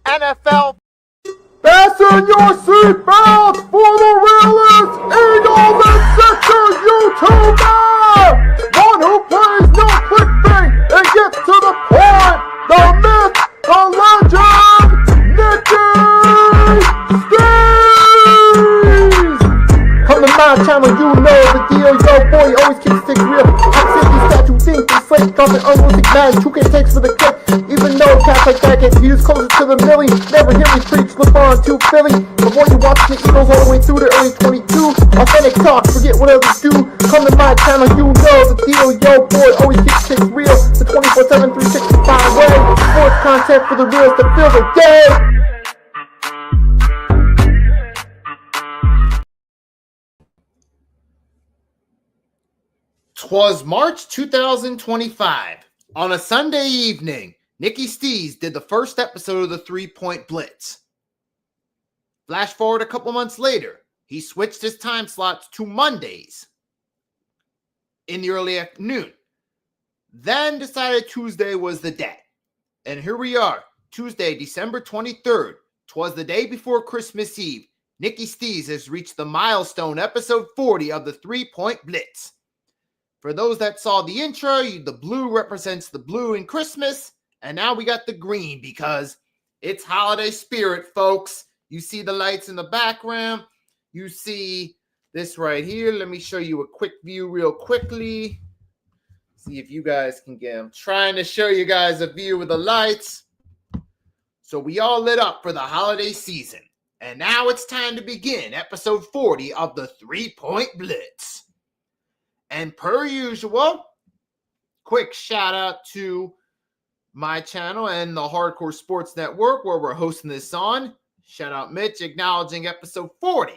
NFL. Fasten your seatbelts for the realest Eagles and Sixers YouTuber! One who plays no clickbait and gets to the point! The myth, the legend, Nicky Stees! Come to my channel, you know the deal. Yo, boy, always keeps things real. I'm simply statue, think, and slate, dropping unrealistic match. 2K takes for the clip. Even though cats like that get views closer to the milli, never hear me preach, slip on to Philly. Before you watch the Eagles all the way through the early 22, authentic talk, forget what others do. Come to my channel, you know the deal. Yo, boy, always keeps things real. The 24/7, 365 way. Sports content for the reals that fill the day. 'Twas March 2025. On a Sunday evening, Nicky Stees did the first episode of the 3-Point Blitz. Flash forward a couple months later, he switched his time slots to Mondays in the early afternoon. Then decided Tuesday was the day. And here we are, Tuesday, December 23rd. 'Twas the day before Christmas Eve. Nicky Stees has reached the milestone episode 40 of the 3-Point Blitz. For those that saw the intro, the blue represents the blue in Christmas, and now we got the green because it's holiday spirit, folks. You see the lights in the background. You see this right here. Let me show you a quick view real quickly. See if you guys can get. I'm trying to show you guys a view with the lights. So we all lit up for the holiday season. And now it's time to begin episode 40 of the 3-Point Blitz. And per usual, quick shout out to my channel and the Hardcore Sports Network, where we're hosting this on. Shout out Mitch, acknowledging episode 40.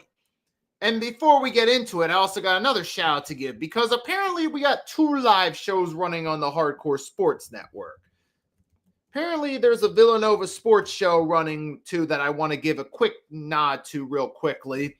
And before we get into it, I also got another shout out to give, because apparently we got 2 live shows running on the Hardcore Sports Network. Apparently there's a Villanova sports show running too that I want to give a quick nod to real quickly.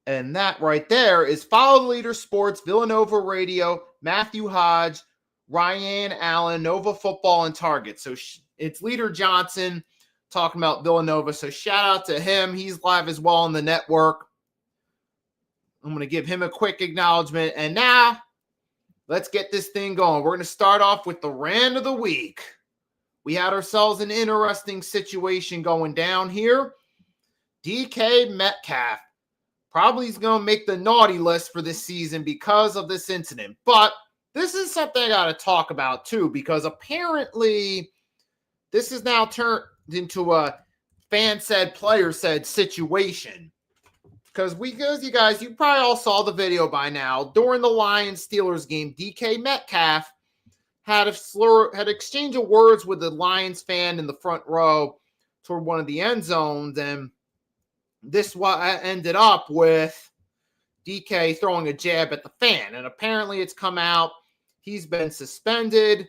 And that right there is Follow the Leader Sports, Villanova Radio, Matthew Hodge, Ryan Allen, Nova Football, and Target. So it's Leader Johnson talking about Villanova. So shout out to him. He's live as well on the network. I'm going to give him a quick acknowledgement. And now let's get this thing going. We're going to start off with the rant of the week. We had ourselves an interesting situation going down here. DK Metcalf probably is going to make the naughty list for this season because of this incident. But this is something I got to talk about too, because apparently this is now turned into a fan said, player said situation. Because you guys, you probably all saw the video by now. During the Lions-Steelers game, DK Metcalf had exchange of words with the Lions fan in the front row toward one of the end zones, and this ended up with DK throwing a jab at the fan. And apparently it's come out he's been suspended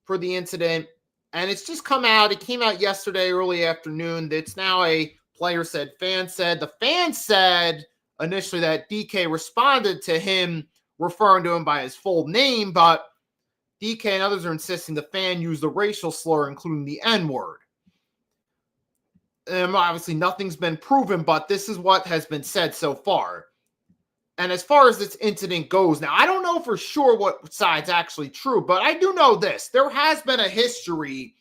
for the incident, and it's just come out. It came out yesterday early afternoon. It's now a player said, fan said. The fan said initially that DK responded to him referring to him by his full name, but DK and others are insisting the fan used a racial slur, including the N-word. Obviously, nothing's been proven, but this is what has been said so far. And as far as this incident goes, now, I don't know for sure what side's actually true, but I do know this. There has been a history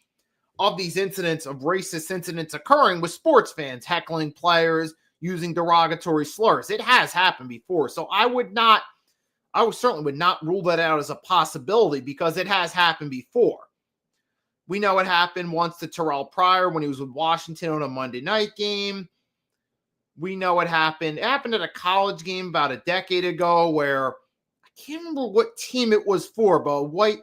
of these incidents, of racist incidents occurring with sports fans, heckling players, using derogatory slurs. It has happened before, so I certainly would not rule that out as a possibility, because it has happened before. We know it happened once to Terrell Pryor when he was with Washington on a Monday night game. We know it happened. It happened at a college game about a decade ago where I can't remember what team it was for, but a white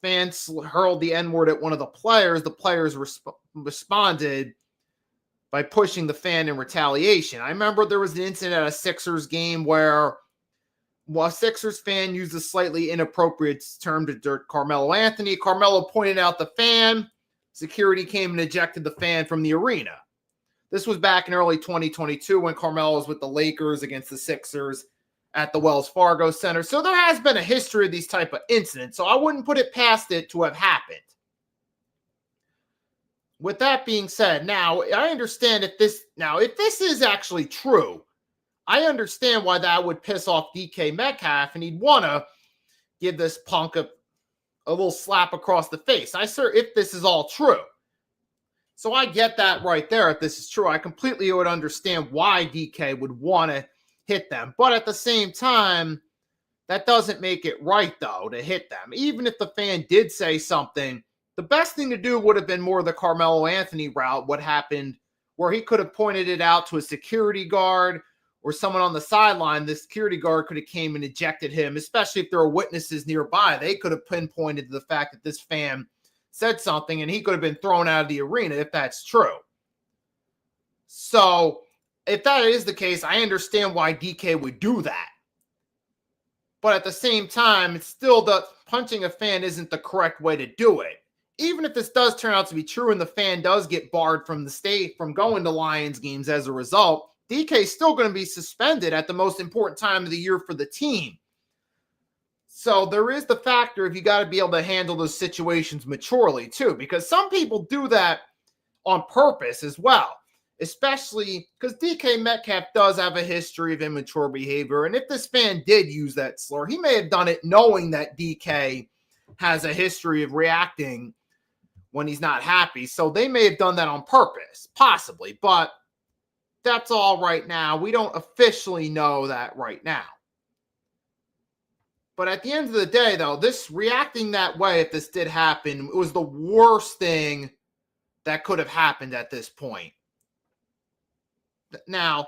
fan hurled the N-word at one of the players. The players responded by pushing the fan in retaliation. I remember there was an incident at a Sixers game where a Sixers fan used a slightly inappropriate term to dirt Carmelo Anthony. Carmelo pointed out the fan. Security came and ejected the fan from the arena. This was back in early 2022 when Carmelo was with the Lakers against the Sixers at the Wells Fargo Center. So there has been a history of these type of incidents. So I wouldn't put it past it to have happened. With that being said, now I understand if this is actually true, I understand why that would piss off DK Metcalf, and he'd want to give this punk a little slap across the face. If this is all true. So I get that right there. If this is true, I completely would understand why DK would want to hit them. But at the same time, that doesn't make it right, though, to hit them. Even if the fan did say something, the best thing to do would have been more the Carmelo Anthony route, what happened, where he could have pointed it out to a security guard or someone on the sideline. The security guard could have came and ejected him, especially if there were witnesses nearby. They could have pinpointed the fact that this fan said something, and he could have been thrown out of the arena if that's true. So if that is the case, I understand why DK would do that. But at the same time, it's still punching a fan isn't the correct way to do it. Even if this does turn out to be true and the fan does get barred from the state from going to Lions games as a result, DK is still going to be suspended at the most important time of the year for the team. So there is the factor of you got to be able to handle those situations maturely too, because some people do that on purpose as well, especially because DK Metcalf does have a history of immature behavior. And if this fan did use that slur, he may have done it knowing that DK has a history of reacting when he's not happy. So they may have done that on purpose, possibly, but that's all right now. We don't officially know that right now. But at the end of the day, though, this reacting that way, if this did happen, it was the worst thing that could have happened at this point. Now,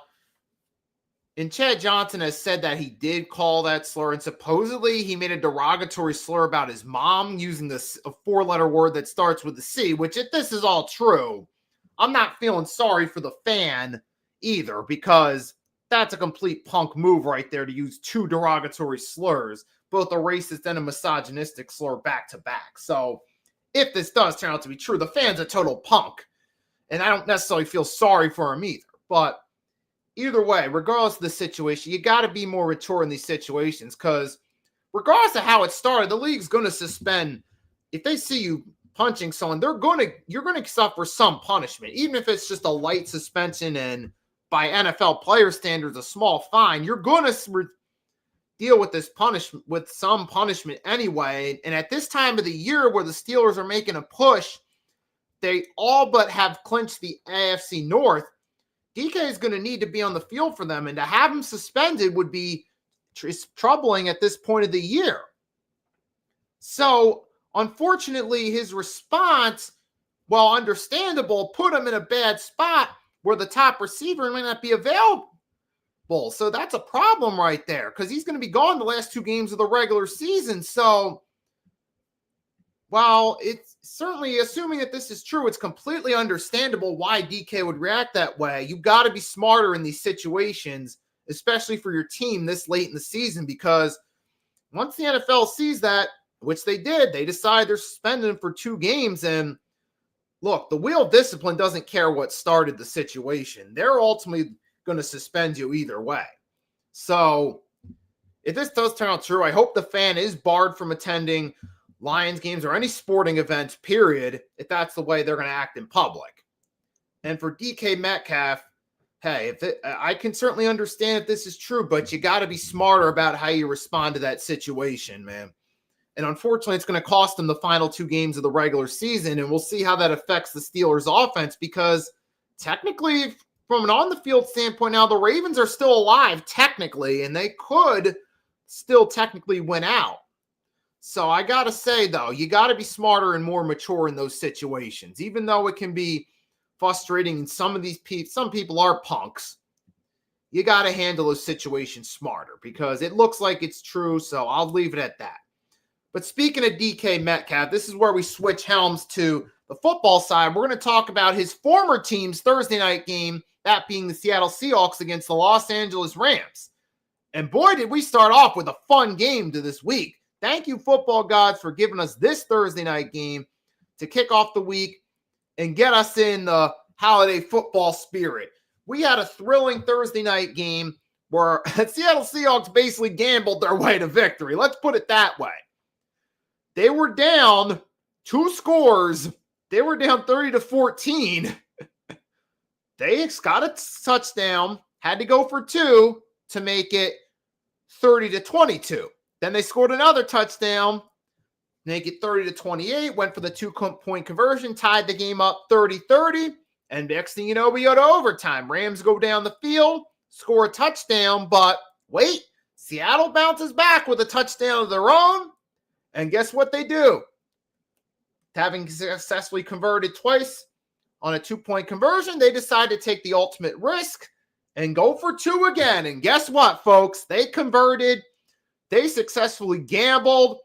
And Chad Johnson has said that he did call that slur, and supposedly he made a derogatory slur about his mom using a four-letter word that starts with a C, which if this is all true, I'm not feeling sorry for the fan either, because that's a complete punk move right there to use two derogatory slurs, both a racist and a misogynistic slur back to back. So if this does turn out to be true, the fan's a total punk, and I don't necessarily feel sorry for him either. But either way, regardless of the situation, you got to be more mature in these situations, because regardless of how it started, the league's going to suspend. If they see you punching someone, you're going to suffer some punishment, even if it's just a light suspension and by NFL player standards, a small fine. You're going to deal with this punishment, with some punishment anyway. And at this time of the year where the Steelers are making a push, they all but have clinched the AFC North. DK is going to need to be on the field for them, and to have him suspended would be troubling at this point of the year. So, unfortunately, his response, while understandable, put him in a bad spot where the top receiver might not be available. So that's a problem right there, because he's going to be gone the last two games of the regular season. So, while it's certainly, assuming that this is true, it's completely understandable why DK would react that way. You got to be smarter in these situations, especially for your team this late in the season, because once the NFL sees that, which they did, they decide they're suspending him for 2 games. And look, the wheel of discipline doesn't care what started the situation. They're ultimately going to suspend you either way. So if this does turn out true, I hope the fan is barred from attending Lions games or any sporting events, period, if that's the way they're going to act in public. And for DK Metcalf, hey, I can certainly understand if this is true, but you got to be smarter about how you respond to that situation, man. And unfortunately, it's going to cost them the final 2 games of the regular season, and we'll see how that affects the Steelers' offense, because technically, from an on-the-field standpoint now, the Ravens are still alive technically, and they could still technically win out. So I got to say, though, you got to be smarter and more mature in those situations, even though it can be frustrating. And some people are punks. You got to handle those situations smarter, because it looks like it's true. So I'll leave it at that. But speaking of DK Metcalf, this is where we switch helms to the football side. We're going to talk about his former team's Thursday night game, that being the Seattle Seahawks against the Los Angeles Rams. And boy, did we start off with a fun game to this week. Thank you, football gods, for giving us this Thursday night game to kick off the week and get us in the holiday football spirit. We had a thrilling Thursday night game where Seattle Seahawks basically gambled their way to victory. Let's put it that way. They were down 2 scores. They were down 30-14. They got a touchdown, had to go for 2 to make it 30-22. Then they scored another touchdown, make it 30-28, went for the 2-point conversion, tied the game up 30-30, and next thing you know, we go to overtime. Rams go down the field, score a touchdown, but wait, Seattle bounces back with a touchdown of their own, and guess what they do? Having successfully converted twice on a 2-point conversion, they decide to take the ultimate risk and go for 2 again. And guess what, folks? They converted. They successfully gambled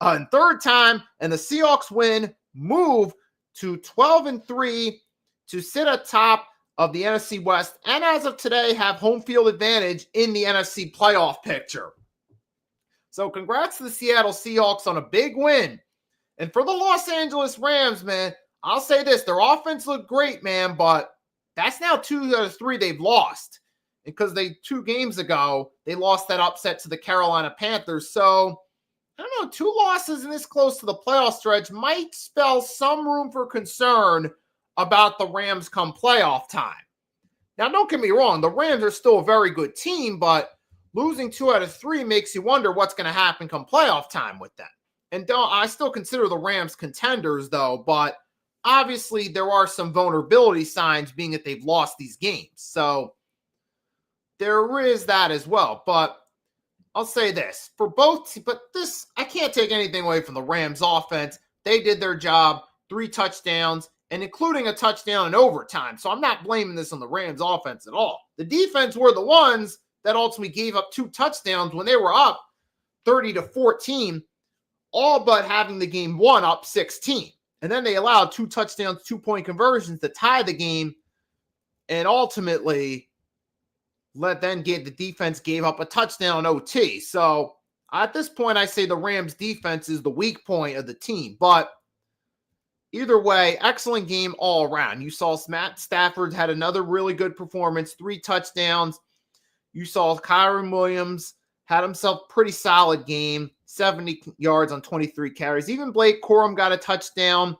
on 3rd time, and the Seahawks win, move to 12-3 to sit atop of the NFC West, and as of today, have home field advantage in the NFC playoff picture. So congrats to the Seattle Seahawks on a big win. And for the Los Angeles Rams, man, I'll say this. Their offense looked great, man, but that's now 2 out of 3 they've lost. Because 2 games ago, they lost that upset to the Carolina Panthers. So, I don't know, 2 losses in this close to the playoff stretch might spell some room for concern about the Rams come playoff time. Now, don't get me wrong. The Rams are still a very good team, but losing 2 out of 3 makes you wonder what's going to happen come playoff time with them. And I still consider the Rams contenders, though, but obviously there are some vulnerability signs being that they've lost these games. So there is that as well. But I'll say this, I can't take anything away from the Rams offense. They did their job, 3 touchdowns, and including a touchdown in overtime. So I'm not blaming this on the Rams offense at all. The defense were the ones that ultimately gave up 2 touchdowns when they were up 30-14, all but having the game won up 16. And then they allowed 2 touchdowns, 2-point conversions to tie the game, and ultimately the defense gave up a touchdown OT. So at this point, I say the Rams defense is the weak point of the team. But either way, excellent game all around. You saw Matt Stafford had another really good performance, 3 touchdowns. You saw Kyron Williams had himself a pretty solid game, 70 yards on 23 carries. Even Blake Corum got a touchdown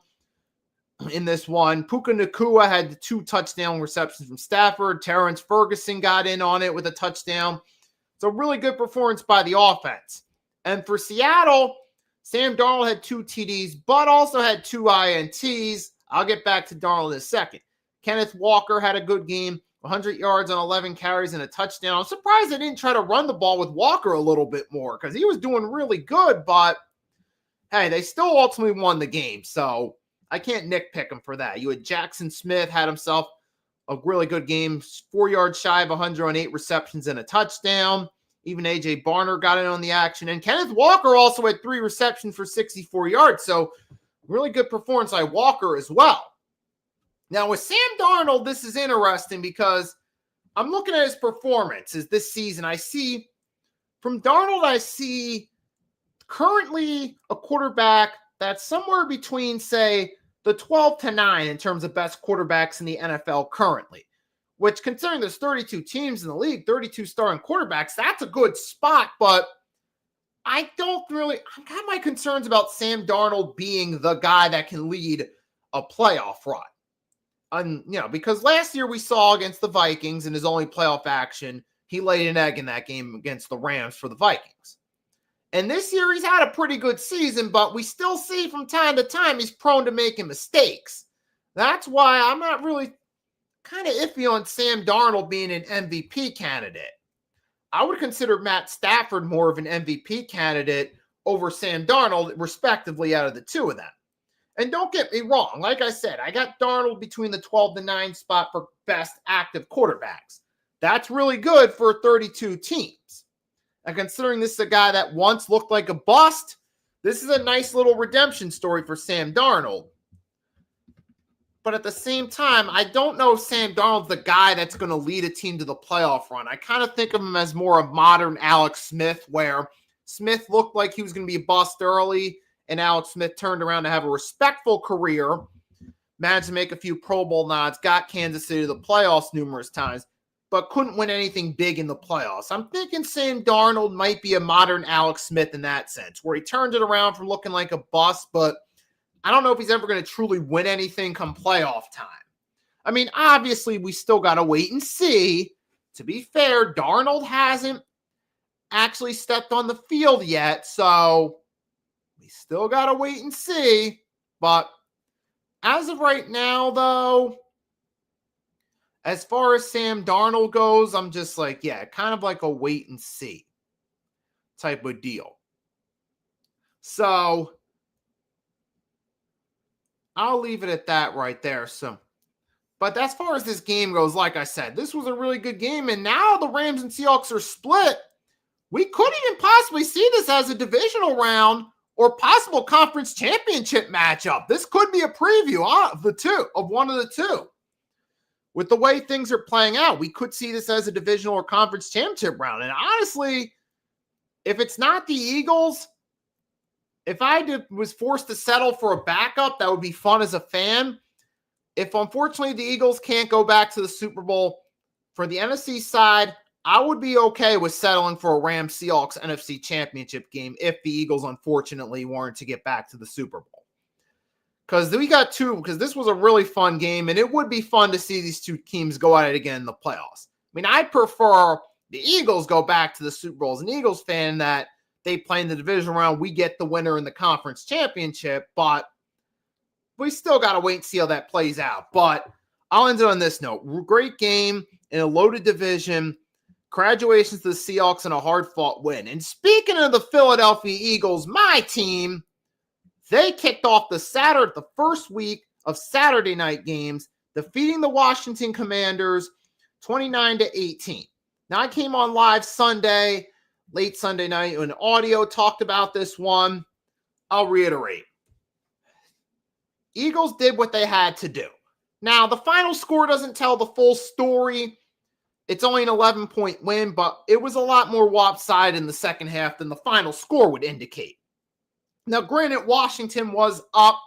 in this one. Puka Nacua had the 2 touchdown receptions from Stafford. Terrence Ferguson got in on it with a touchdown. So really good performance by the offense. And for Seattle, Sam Darnold had 2 TDs, but also had 2 INTs. I'll get back to Darnold in a second. Kenneth Walker had a good game, 100 yards on 11 carries and a touchdown. I'm surprised they didn't try to run the ball with Walker a little bit more because he was doing really good, but hey, they still ultimately won the game. So I can't nitpick him for that. You had Jackson Smith had himself a really good game, 4 yards shy of 100 on 8 receptions and a touchdown. Even A.J. Barner got in on the action. And Kenneth Walker also had 3 receptions for 64 yards. So really good performance by Walker as well. Now with Sam Darnold, this is interesting because I'm looking at his performances this season. I see from Darnold, I see currently a quarterback that's somewhere between, say, the 12 to 9 in terms of best quarterbacks in the NFL currently, which considering there's 32 teams in the league, 32 starting quarterbacks, that's a good spot. But I've got my concerns about Sam Darnold being the guy that can lead a playoff run. Because last year we saw against the Vikings in his only playoff action, he laid an egg in that game against the Rams for the Vikings. And this year he's had a pretty good season, but we still see from time to time he's prone to making mistakes. That's why I'm not really kind of iffy on Sam Darnold being an MVP candidate. I would consider Matt Stafford more of an MVP candidate over Sam Darnold, respectively, out of the two of them. And don't get me wrong. Like I said, I got Darnold between the 12 to 9 spot for best active quarterbacks. That's really good for 32 teams. And considering this is a guy that once looked like a bust, this is a nice little redemption story for Sam Darnold. But at the same time, I don't know if Sam Darnold's the guy that's going to lead a team to the playoff run. I kind of think of him as more a modern Alex Smith, where Smith looked like he was going to be a bust early, and Alex Smith turned around to have a respectful career, managed to make a few Pro Bowl nods, got Kansas City to the playoffs numerous times, but couldn't win anything big in the playoffs. I'm thinking Sam Darnold might be a modern Alex Smith in that sense, where he turned it around from looking like a bust, but I don't know if he's ever going to truly win anything come playoff time. I mean, obviously, we still got to wait and see. To be fair, Darnold hasn't actually stepped on the field yet, so we still got to wait and see. But as of right now, though, as far as Sam Darnold goes, I'm just like, yeah, kind of like a wait and see type of deal. So I'll leave it at that right there. But as far as this game goes, like I said, this was a really good game. And now the Rams and Seahawks are split. We could even possibly see this as a divisional round or possible conference championship matchup. This could be a preview of one of the two. With the way things are playing out, we could see this as a divisional or conference championship round. And honestly, if it's not the Eagles, if I was forced to settle for a backup, that would be fun as a fan. If unfortunately the Eagles can't go back to the Super Bowl, for the NFC side, I would be okay with settling for a Rams-Seahawks NFC championship game if the Eagles unfortunately weren't to get back to the Super Bowl. Because this was a really fun game, and it would be fun to see these two teams go at it again in the playoffs. I mean, I'd prefer the Eagles go back to the Super Bowl as an Eagles fan, that they play in the division round, we get the winner in the conference championship, but we still got to wait and see how that plays out. But I'll end it on this note. Great game in a loaded division. Congratulations to the Seahawks and a hard-fought win. And speaking of the Philadelphia Eagles, my team, they kicked off the first week of Saturday night games, defeating the Washington Commanders 29-18. Now, I came on live Sunday, late Sunday night, and audio talked about this one. I'll reiterate. Eagles did what they had to do. Now, the final score doesn't tell the full story. It's only an 11-point win, but it was a lot more lopsided in the second half than the final score would indicate. Now, granted, Washington was up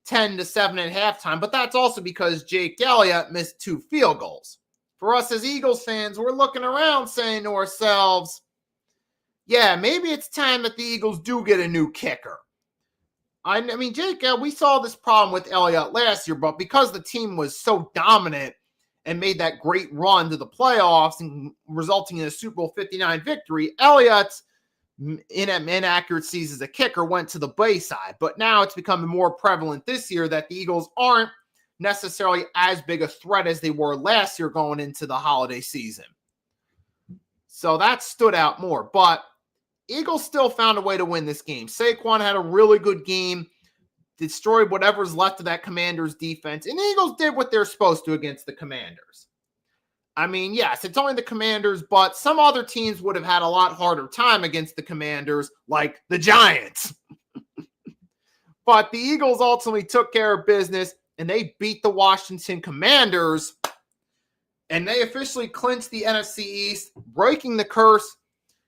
10-7 at halftime, but that's also because Jake Elliott missed 2 field goals. For us as Eagles fans, we're looking around saying to ourselves, yeah, maybe it's time that the Eagles do get a new kicker. I mean, Jake, we saw this problem with Elliott last year, but because the team was so dominant and made that great run to the playoffs and resulting in a Super Bowl 59 victory, Elliott's inaccuracies as a kicker went to the wayside. But now it's becoming more prevalent this year that the Eagles aren't necessarily as big a threat as they were last year going into the holiday season. So that stood out more. But Eagles still found a way to win this game. Saquon had a really good game, destroyed whatever's left of that Commanders defense, and the Eagles did what they're supposed to against the Commanders. I mean, yes, it's only the Commanders, but some other teams would have had a lot harder time against the Commanders, like the Giants. But the Eagles ultimately took care of business, and they beat the Washington Commanders, and they officially clinched the NFC East, breaking the curse.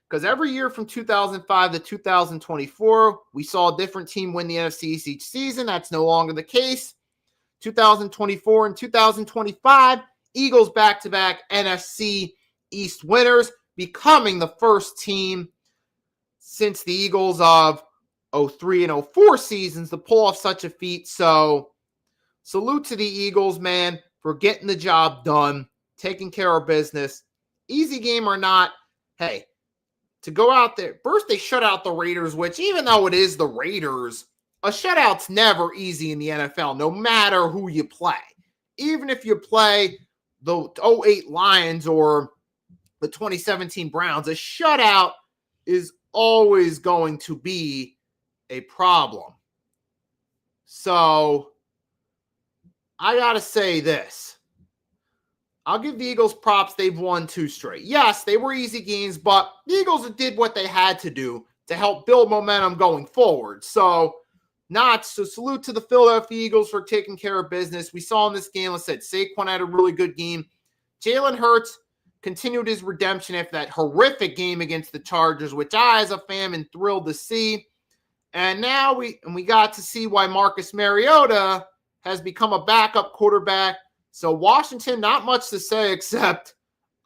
Because every year from 2005 to 2024, we saw a different team win the NFC East each season. That's no longer the case. 2024 and 2025, Eagles back-to-back NFC East winners, becoming the first team since the Eagles of 03 and 04 seasons to pull off such a feat. So salute to the Eagles, man, for getting the job done, taking care of business. Easy game or not, hey, to go out there, first they shut out the Raiders, which even though it is the Raiders, a shutout's never easy in the NFL, no matter who you play. Even if you play the 08 Lions or the 2017 Browns, a shutout is always going to be a problem. So I got to say this. I'll give the Eagles props. They've won 2 straight. Yes, they were easy games, but the Eagles did what they had to do to help build momentum going forward. So salute to the Philadelphia Eagles for taking care of business. We saw in this game, I said, Saquon had a really good game. Jalen Hurts continued his redemption after that horrific game against the Chargers, which I, as a fan, am thrilled to see. And now we got to see why Marcus Mariota has become a backup quarterback. So Washington, not much to say, except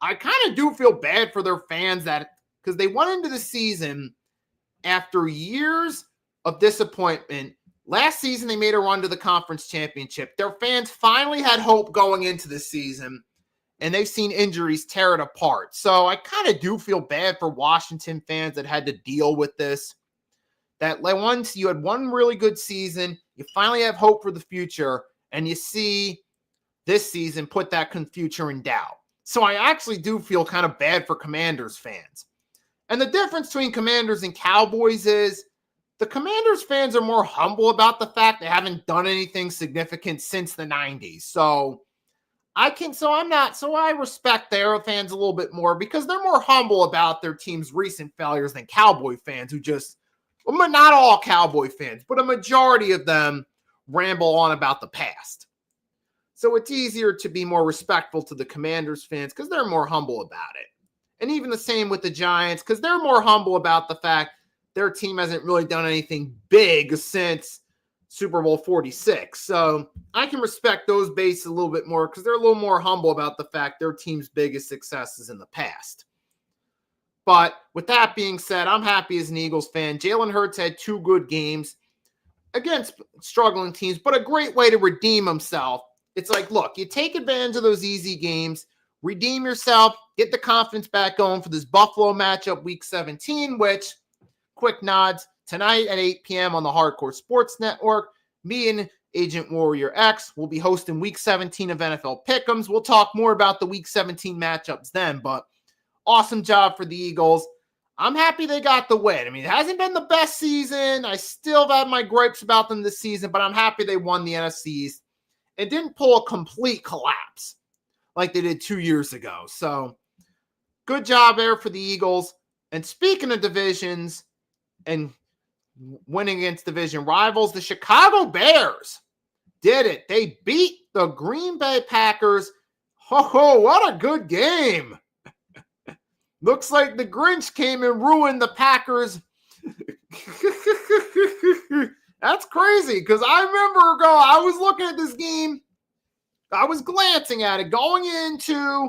I kind of do feel bad for their fans because they went into the season after years of disappointment. Last season, they made a run to the conference championship. Their fans finally had hope going into the season, and they've seen injuries tear it apart. So I kind of do feel bad for Washington fans that had to deal with this. That once you had one really good season, you finally have hope for the future, and you see this season put that future in doubt. So I actually do feel kind of bad for Commanders fans. And the difference between Commanders and Cowboys is the Commanders fans are more humble about the fact they haven't done anything significant since the 90s. So I respect their fans a little bit more because they're more humble about their team's recent failures than Cowboy fans who not all Cowboy fans, but a majority of them ramble on about the past. So it's easier to be more respectful to the Commanders fans because they're more humble about it. And even the same with the Giants because they're more humble about the fact their team hasn't really done anything big since Super Bowl 46. So I can respect those bases a little bit more because they're a little more humble about the fact their team's biggest successes in the past. But with that being said, I'm happy as an Eagles fan. Jalen Hurts had 2 good games against struggling teams, but a great way to redeem himself. It's like, look, you take advantage of those easy games, redeem yourself, get the confidence back going for this Buffalo matchup week 17, which, quick nods, tonight at 8 p.m. on the Hardcore Sports Network. Me and Agent Warrior X will be hosting week 17 of NFL Pick'ems. We'll talk more about the week 17 matchups then, but awesome job for the Eagles. I'm happy they got the win. I mean, it hasn't been the best season. I still have my gripes about them this season, but I'm happy they won the NFC East. It didn't pull a complete collapse like they did 2 years ago. So good job there for the Eagles. And speaking of divisions and winning against division rivals, the Chicago Bears did it. They beat the Green Bay Packers. Ho, what a good game. Looks like the Grinch came and ruined the Packers. That's crazy because I remember I was looking at this game. I was glancing at it going into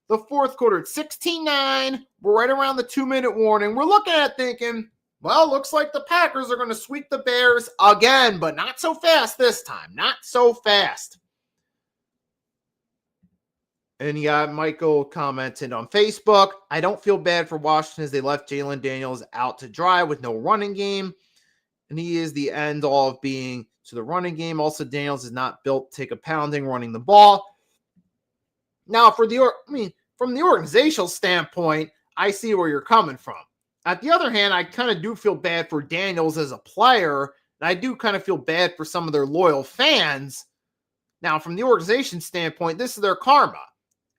the fourth quarter. It's 16-9. We're right around the 2-minute warning. We're looking at it thinking, well, looks like the Packers are going to sweep the Bears again, but not so fast this time. Not so fast. And you got Michael commented on Facebook, I don't feel bad for Washington as they left Jalen Daniels out to dry with no running game. And he is the end all of being to the running game. Also, Daniels is not built to take a pounding running the ball. Now, from the organizational standpoint, I see where you're coming from. At the other hand, I kind of do feel bad for Daniels as a player, and I do kind of feel bad for some of their loyal fans. Now, from the organization standpoint, this is their karma.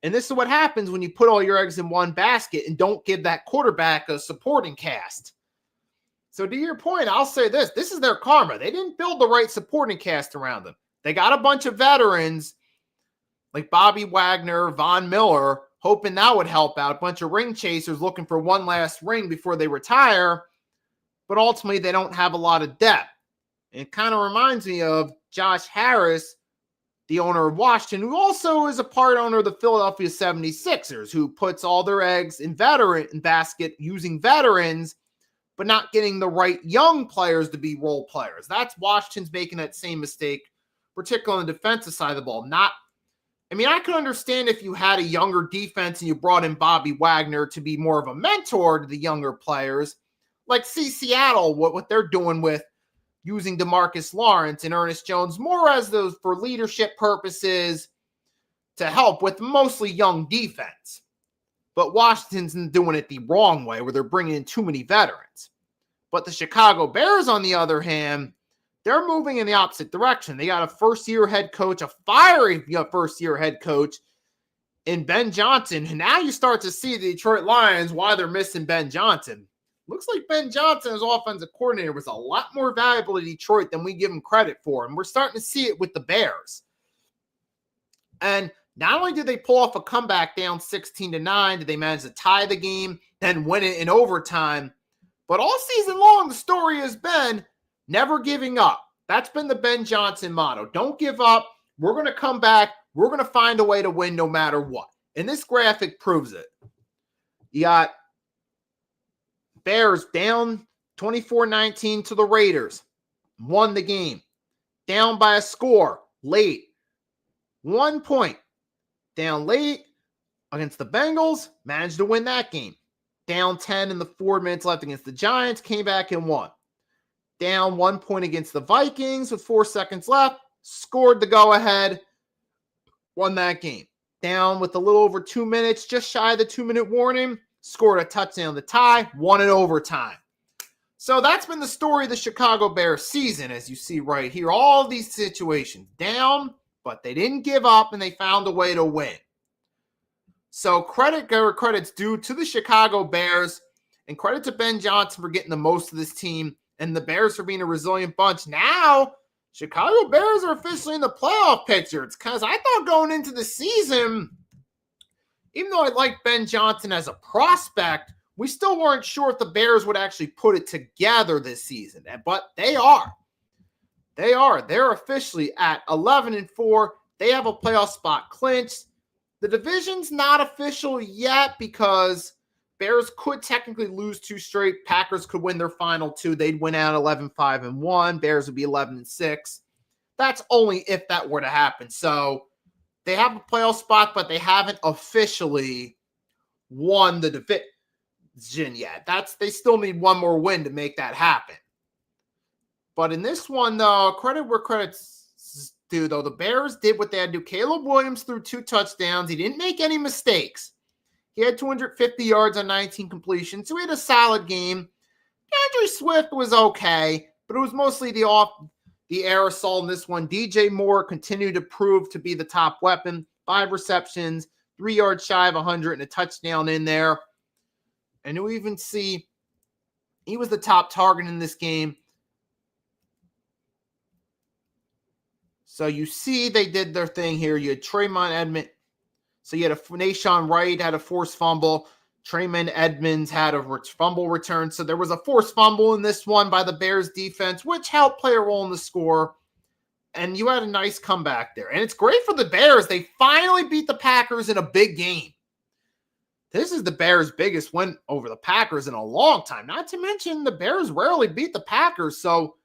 And this is what happens when you put all your eggs in one basket and don't give that quarterback a supporting cast. So to your point, I'll say this. This is their karma. They didn't build the right supporting cast around them. They got a bunch of veterans like Bobby Wagner, Von Miller, hoping that would help out. A bunch of ring chasers looking for one last ring before they retire. But ultimately, they don't have a lot of depth. It kind of reminds me of Josh Harris, the owner of Washington, who also is a part owner of the Philadelphia 76ers, who puts all their eggs in basket using veterans, but not getting the right young players to be role players. That's Washington's making that same mistake, particularly on the defensive side of the ball. I could understand if you had a younger defense and you brought in Bobby Wagner to be more of a mentor to the younger players, like Seattle, what they're doing with using DeMarcus Lawrence and Ernest Jones more as those for leadership purposes to help with mostly young defense. But Washington's doing it the wrong way where they're bringing in too many veterans. But the Chicago Bears, on the other hand, they're moving in the opposite direction. They got a first-year head coach, a fiery first-year head coach in Ben Johnson. And now you start to see the Detroit Lions why they're missing Ben Johnson. Looks like Ben Johnson as offensive coordinator was a lot more valuable to Detroit than we give him credit for. And we're starting to see it with the Bears. And not only did they pull off a comeback down 16-9, did they manage to tie the game, then win it in overtime. But all season long, the story has been never giving up. That's been the Ben Johnson motto. Don't give up. We're going to come back. We're going to find a way to win no matter what. And this graphic proves it. You got Bears down 24-19 to the Raiders. Won the game. Down by a score. Late. 1 point. Down late against the Bengals. Managed to win that game. Down 10 in the 4 minutes left against the Giants. Came back and won. Down 1 point against the Vikings with 4 seconds left. Scored the go-ahead. Won that game. Down with a little over 2 minutes. Just shy of the 2-minute warning. Scored a touchdown to tie, won in overtime. So that's been the story of the Chicago Bears season, as you see right here. All of these situations down, but they didn't give up, and they found a way to win. So credit where credit's due to the Chicago Bears, and credit to Ben Johnson for getting the most of this team, and the Bears for being a resilient bunch. Now, Chicago Bears are officially in the playoff picture. It's because I thought going into the season, even though I liked Ben Johnson as a prospect, we still weren't sure if the Bears would actually put it together this season. But they are. They are. They're officially at 11-4. They have a playoff spot clinched. The division's not official yet because Bears could technically lose 2 straight. Packers could win their final 2. They'd win out 11-5-1. Bears would be 11-6. That's only if that were to happen. So they have a playoff spot, but they haven't officially won the division yet. They still need one more win to make that happen. But in this one, though, credit where credit's due, though. The Bears did what they had to do. Caleb Williams threw 2 touchdowns. He didn't make any mistakes. He had 250 yards on 19 completions, so he had a solid game. DeAndre Swift was okay, but it was mostly the air assault in this one. DJ Moore continued to prove to be the top weapon. 5 receptions, 3 yards shy of 100, and a touchdown in there. And you even see he was the top target in this game. So you see they did their thing here. You had Tremont Edmonds. So you had Nashawn Wright had a forced fumble. Tremont Edmonds had a fumble return. So there was a forced fumble in this one by the Bears defense, which helped play a role in the score. And you had a nice comeback there. And it's great for the Bears. They finally beat the Packers in a big game. This is the Bears' biggest win over the Packers in a long time. Not to mention the Bears rarely beat the Packers. So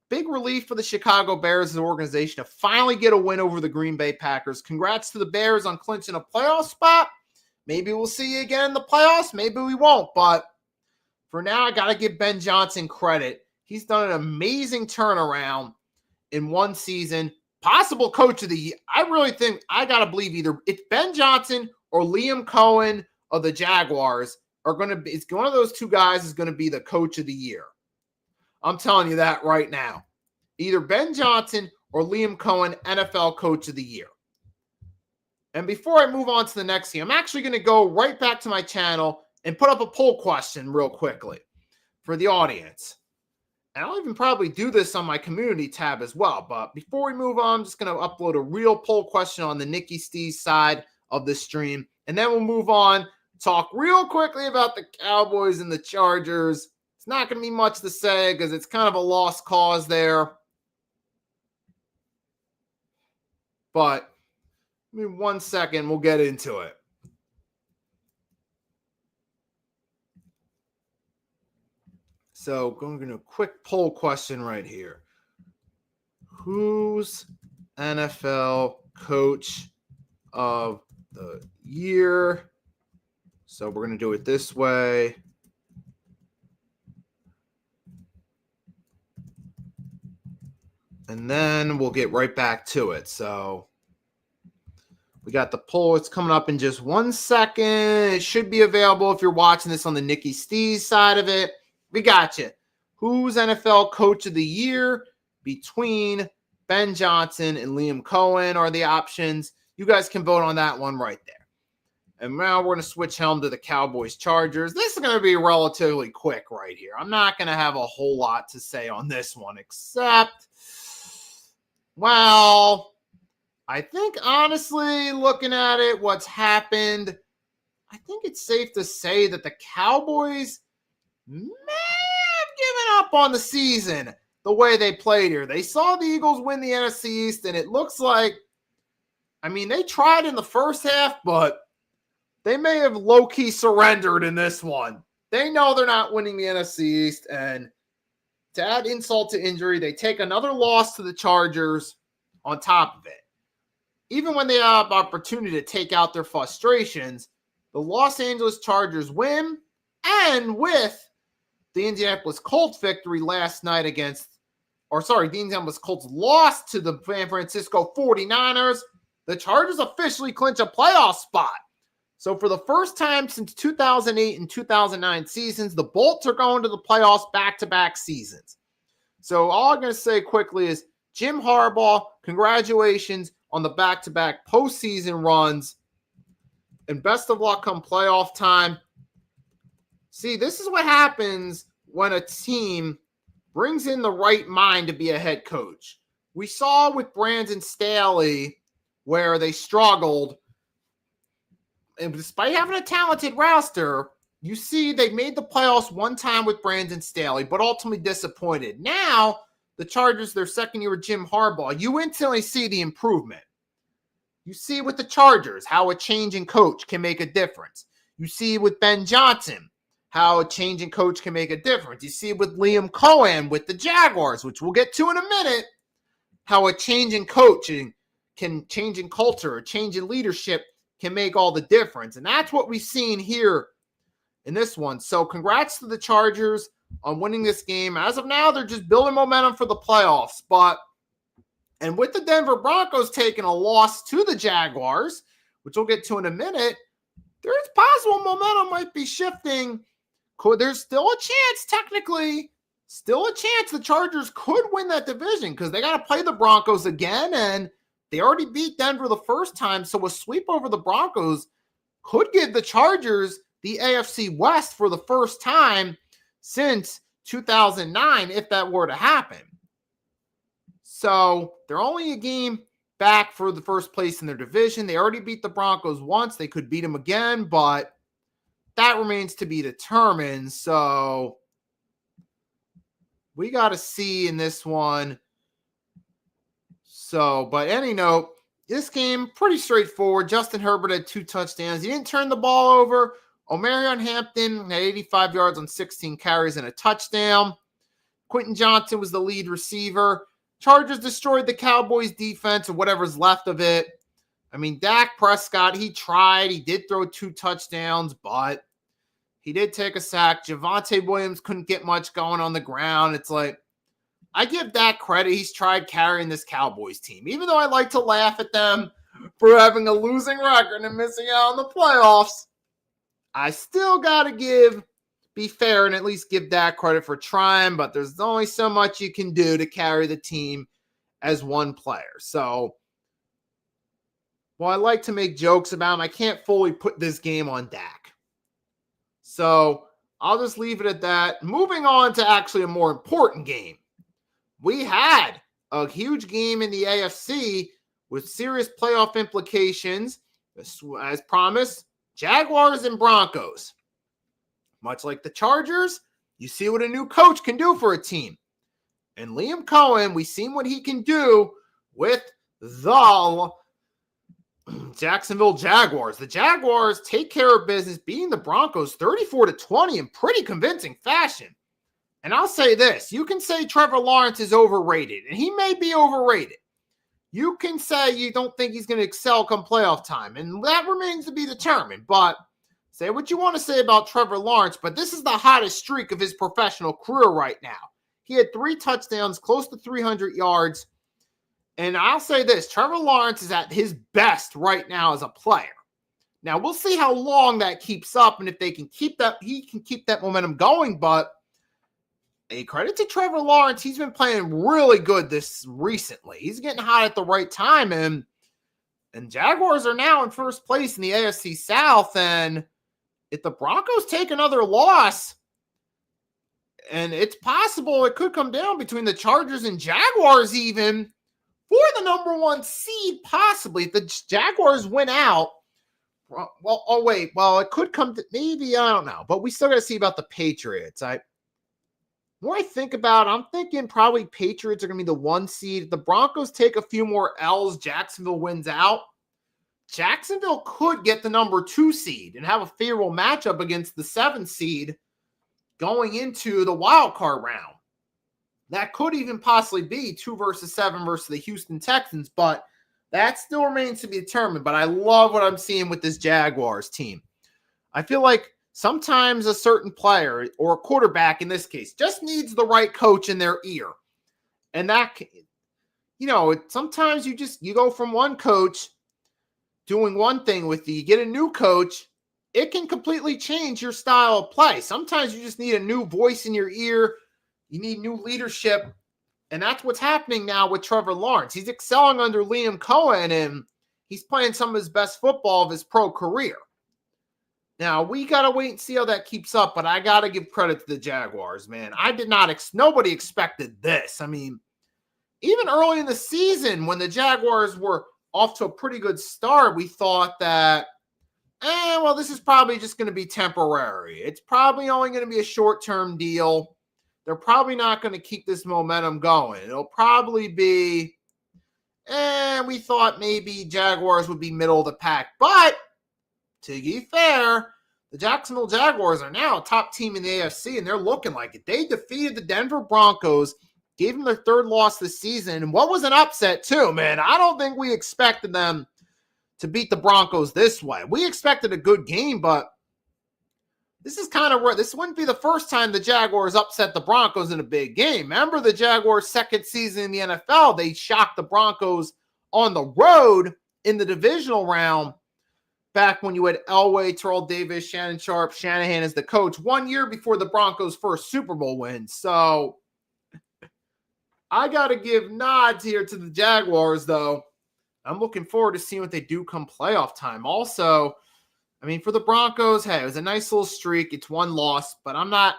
big relief for the Chicago Bears as an organization to finally get a win over the Green Bay Packers. Congrats to the Bears on clinching a playoff spot. Maybe we'll see you again in the playoffs. Maybe we won't. But for now, I got to give Ben Johnson credit. He's done an amazing turnaround in one season. Possible coach of the year. I really think I got to believe either it's Ben Johnson or Liam Cohen of the Jaguars are going to be, it's one of those two guys is going to be the coach of the year. I'm telling you that right now. Either Ben Johnson or Liam Cohen, NFL coach of the year. And before I move on to the next game, I'm actually going to go right back to my channel and put up a poll question real quickly for the audience. And I'll even probably do this on my community tab as well. But before we move on, I'm just going to upload a real poll question on the Nicky Steez side of the stream. And then we'll move on, talk real quickly about the Cowboys and the Chargers. It's not going to be much to say because it's kind of a lost cause there. But give me 1 second, we'll get into it. So going to do a quick poll question right here. Who's NFL coach of the year? So we're going to do it this way. And then we'll get right back to it. So we got the poll. It's coming up in just 1 second. It should be available if you're watching this on the Nicky Steez side of it. We got you. Who's NFL coach of the year between Ben Johnson and Liam Cohen are the options. You guys can vote on that one right there. And now we're going to switch helm to the Cowboys Chargers. This is going to be relatively quick right here. I'm not going to have a whole lot to say on this one except, well, I think honestly, looking at it, what's happened, I think it's safe to say that the Cowboys may have given up on the season the way they played here. They saw the Eagles win the NFC East, and it looks like, I mean, they tried in the first half, but they may have low-key surrendered in this one. They know they're not winning the NFC East, and to add insult to injury, they take another loss to the Chargers on top of it. Even when they have opportunity to take out their frustrations, the Los Angeles Chargers win, and with the Indianapolis Colts victory last night the Indianapolis Colts lost to the San Francisco 49ers, the Chargers officially clinch a playoff spot. So for the first time since 2008 and 2009 seasons, the Bolts are going to the playoffs back-to-back seasons. So all I'm going to say quickly is, Jim Harbaugh, congratulations on the back-to-back postseason runs, and best of luck come playoff time. See, this is what happens when a team brings in the right mind to be a head coach. We saw with Brandon Staley where they struggled, and despite having a talented roster, you see they made the playoffs one time with Brandon Staley, but ultimately disappointed. Now, the Chargers, their second year with Jim Harbaugh, you instantly see the improvement. You see with the Chargers how a change in coach can make a difference. You see with Ben Johnson how a change in coach can make a difference. You see with Liam Cohen with the Jaguars, which we'll get to in a minute, how a change in coaching can change in culture, a change in leadership can make all the difference. And that's what we've seen here in this one. So congrats to the Chargers on winning this game. As of now, they're just building momentum for the playoffs. And with the Denver Broncos taking a loss to the Jaguars, which we'll get to in a minute, there's possible momentum might be shifting. There's still a chance, technically, the Chargers could win that division because they got to play the Broncos again, and they already beat Denver the first time, so a sweep over the Broncos could give the Chargers the AFC West for the first time since 2009, if that were to happen. So they're only a game back for the first place in their division. They already beat the Broncos once. They could beat them again, but that remains to be determined. So we got to see in this one. So, but any note, this game, pretty straightforward. Justin Herbert had 2 touchdowns. He didn't turn the ball over. Omarion Hampton had 85 yards on 16 carries and a touchdown. Quentin Johnson was the lead receiver. Chargers destroyed the Cowboys defense or whatever's left of it. I mean, Dak Prescott, he tried. He did throw 2 touchdowns, but he did take a sack. Javonte Williams couldn't get much going on the ground. It's like, I give Dak credit. He's tried carrying this Cowboys team. Even though I like to laugh at them for having a losing record and missing out on the playoffs, I still got to be fair and at least give Dak credit for trying, but there's only so much you can do to carry the team as one player. So, while I like to make jokes about him, I can't fully put this game on Dak. So, I'll just leave it at that. Moving on to actually a more important game. We had a huge game in the AFC with serious playoff implications. As promised, Jaguars and Broncos. Much like the Chargers, you see what a new coach can do for a team. And Liam Cohen, we've seen what he can do with the Jacksonville Jaguars. The Jaguars take care of business, beating the Broncos 34-20 in pretty convincing fashion. And I'll say this, you can say Trevor Lawrence is overrated, and he may be overrated. You can say you don't think he's going to excel come playoff time, and that remains to be determined. But say what you want to say about Trevor Lawrence, but this is the hottest streak of his professional career right now. He had 3 touchdowns, close to 300 yards. And I'll say this, Trevor Lawrence is at his best right now as a player. Now, we'll see how long that keeps up and if they can keep that, he can keep that momentum going. But a credit to Trevor Lawrence, he's been playing really good this recently. He's getting hot at the right time. And Jaguars are now in first place in the AFC South. And if the Broncos take another loss, and it's possible it could come down between the Chargers and Jaguars even for the number 1 seed, possibly. If the Jaguars win out, it could come to, maybe, I don't know. But we still got to see about the Patriots. The more I think about it, I'm thinking probably Patriots are going to be the 1 seed. If the Broncos take a few more L's, Jacksonville wins out. Jacksonville could get the number 2 seed and have a favorable matchup against the 7 seed going into the wild card round. That could even possibly be 2 versus 7 versus the Houston Texans, but that still remains to be determined. But I love what I'm seeing with this Jaguars team. I feel like sometimes a certain player or a quarterback in this case just needs the right coach in their ear. And that, sometimes you go from one coach doing one thing with you get a new coach, it can completely change your style of play. Sometimes you just need a new voice in your ear. You need new leadership. And that's what's happening now with Trevor Lawrence. He's excelling under Liam Cohen, and he's playing some of his best football of his pro career. Now, we got to wait and see how that keeps up, but I got to give credit to the Jaguars, man. Nobody expected this. I mean, even early in the season when the Jaguars were off to a pretty good start, we thought that, this is probably just going to be temporary. It's probably only going to be a short-term deal. They're probably not going to keep this momentum going. It'll probably be, we thought maybe Jaguars would be middle of the pack. But, to be fair, the Jacksonville Jaguars are now a top team in the AFC, and they're looking like it. They defeated the Denver Broncos, gave them their 3rd loss this season, and what was an upset too, man. I don't think we expected them to beat the Broncos this way. We expected a good game, but this is kind of rare. This wouldn't be the first time the Jaguars upset the Broncos in a big game. Remember the Jaguars' 2nd season in the NFL, they shocked the Broncos on the road in the divisional round back when you had Elway, Terrell Davis, Shannon Sharp, Shanahan as the coach 1 year before the Broncos' first Super Bowl win. So I got to give nods here to the Jaguars, though. I'm looking forward to seeing what they do come playoff time. Also, I mean, for the Broncos, hey, it was a nice little streak. It's one loss, but I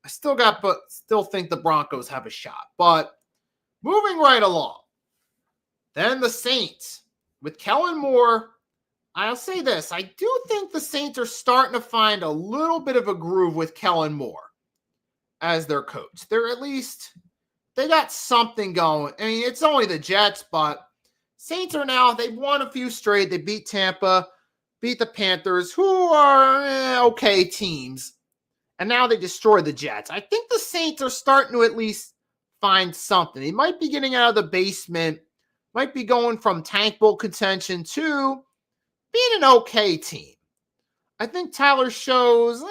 still think the Broncos have a shot. But moving right along, then the Saints with Kellen Moore. I'll say this. I do think the Saints are starting to find a little bit of a groove with Kellen Moore as their coach. They got something going. I mean, it's only the Jets, but Saints they've won a few straight. They beat Tampa, beat the Panthers, who are okay teams. And now they destroyed the Jets. I think the Saints are starting to at least find something. They might be getting out of the basement, might be going from tank bowl contention to being an okay team. I think Tyler shows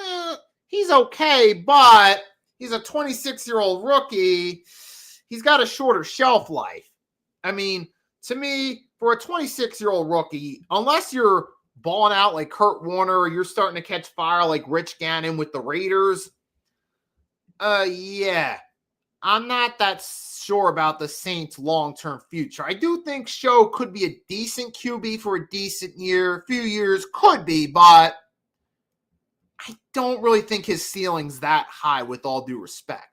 he's okay, but he's a 26-year-old rookie. He's got a shorter shelf life. I mean, to me, for a 26-year-old rookie, unless you're balling out like Kurt Warner or you're starting to catch fire like Rich Gannon with the Raiders, yeah, I'm not that sure about the Saints' long-term future. I do think Show could be a decent QB for a decent few years, could be, but I don't really think his ceiling's that high with all due respect.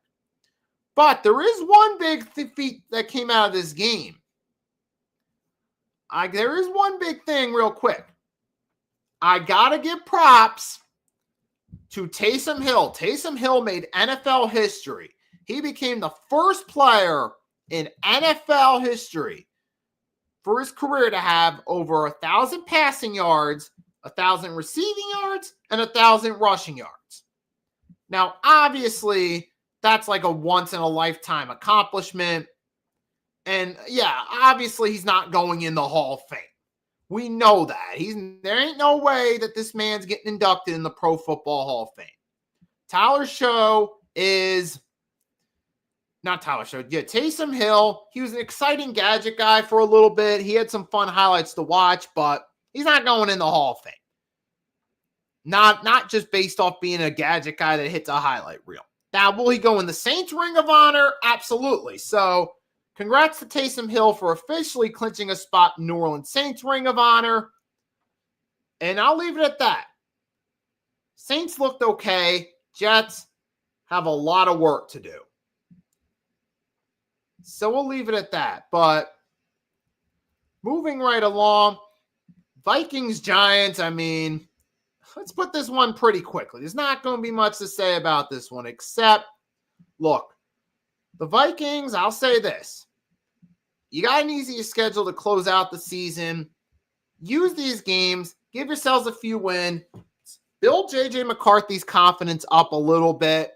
But there is one big feat that came out of this game. There is one big thing real quick. I got to give props to Taysom Hill. Taysom Hill made NFL history. He became the first player in NFL history for his career to have over 1,000 passing yards, 1,000 receiving yards, and 1,000 rushing yards. Now, obviously, that's like a once-in-a-lifetime accomplishment. And, yeah, obviously he's not going in the Hall of Fame. We know that. There ain't no way that this man's getting inducted in the Pro Football Hall of Fame. Taysom Hill, he was an exciting gadget guy for a little bit. He had some fun highlights to watch, but he's not going in the Hall of Fame. Not just based off being a gadget guy that hits a highlight reel. Now, will he go in the Saints Ring of Honor? Absolutely. So, congrats to Taysom Hill for officially clinching a spot in New Orleans Saints Ring of Honor. And I'll leave it at that. Saints looked okay. Jets have a lot of work to do. So we'll leave it at that. But moving right along, Vikings-Giants, I mean, let's put this one pretty quickly. There's not going to be much to say about this one except, look, the Vikings, I'll say this. You got an easier schedule to close out the season. Use these games. Give yourselves a few wins. Build J.J. McCarthy's confidence up a little bit.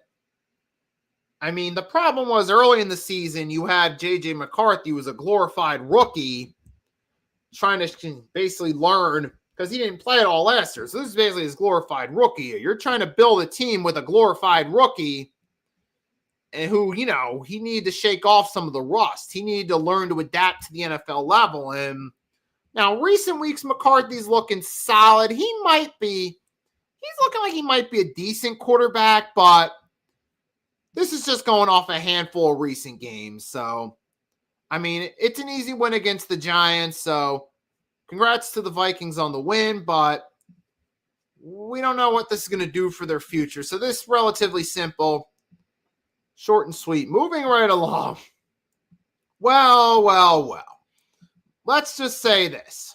I mean, the problem was early in the season, you had J.J. McCarthy, who was a glorified rookie, trying to basically learn because he didn't play it all last year. So this is basically his glorified rookie year. You're trying to build a team with a glorified rookie and who, he needed to shake off some of the rust. He needed to learn to adapt to the NFL level. And now, recent weeks, McCarthy's looking solid. He's looking like he might be a decent quarterback, but this is just going off a handful of recent games. So, I mean, it's an easy win against the Giants. So, congrats to the Vikings on the win, but we don't know what this is going to do for their future. So, this is relatively simple. Short and sweet. Moving right along. Well. Let's just say this.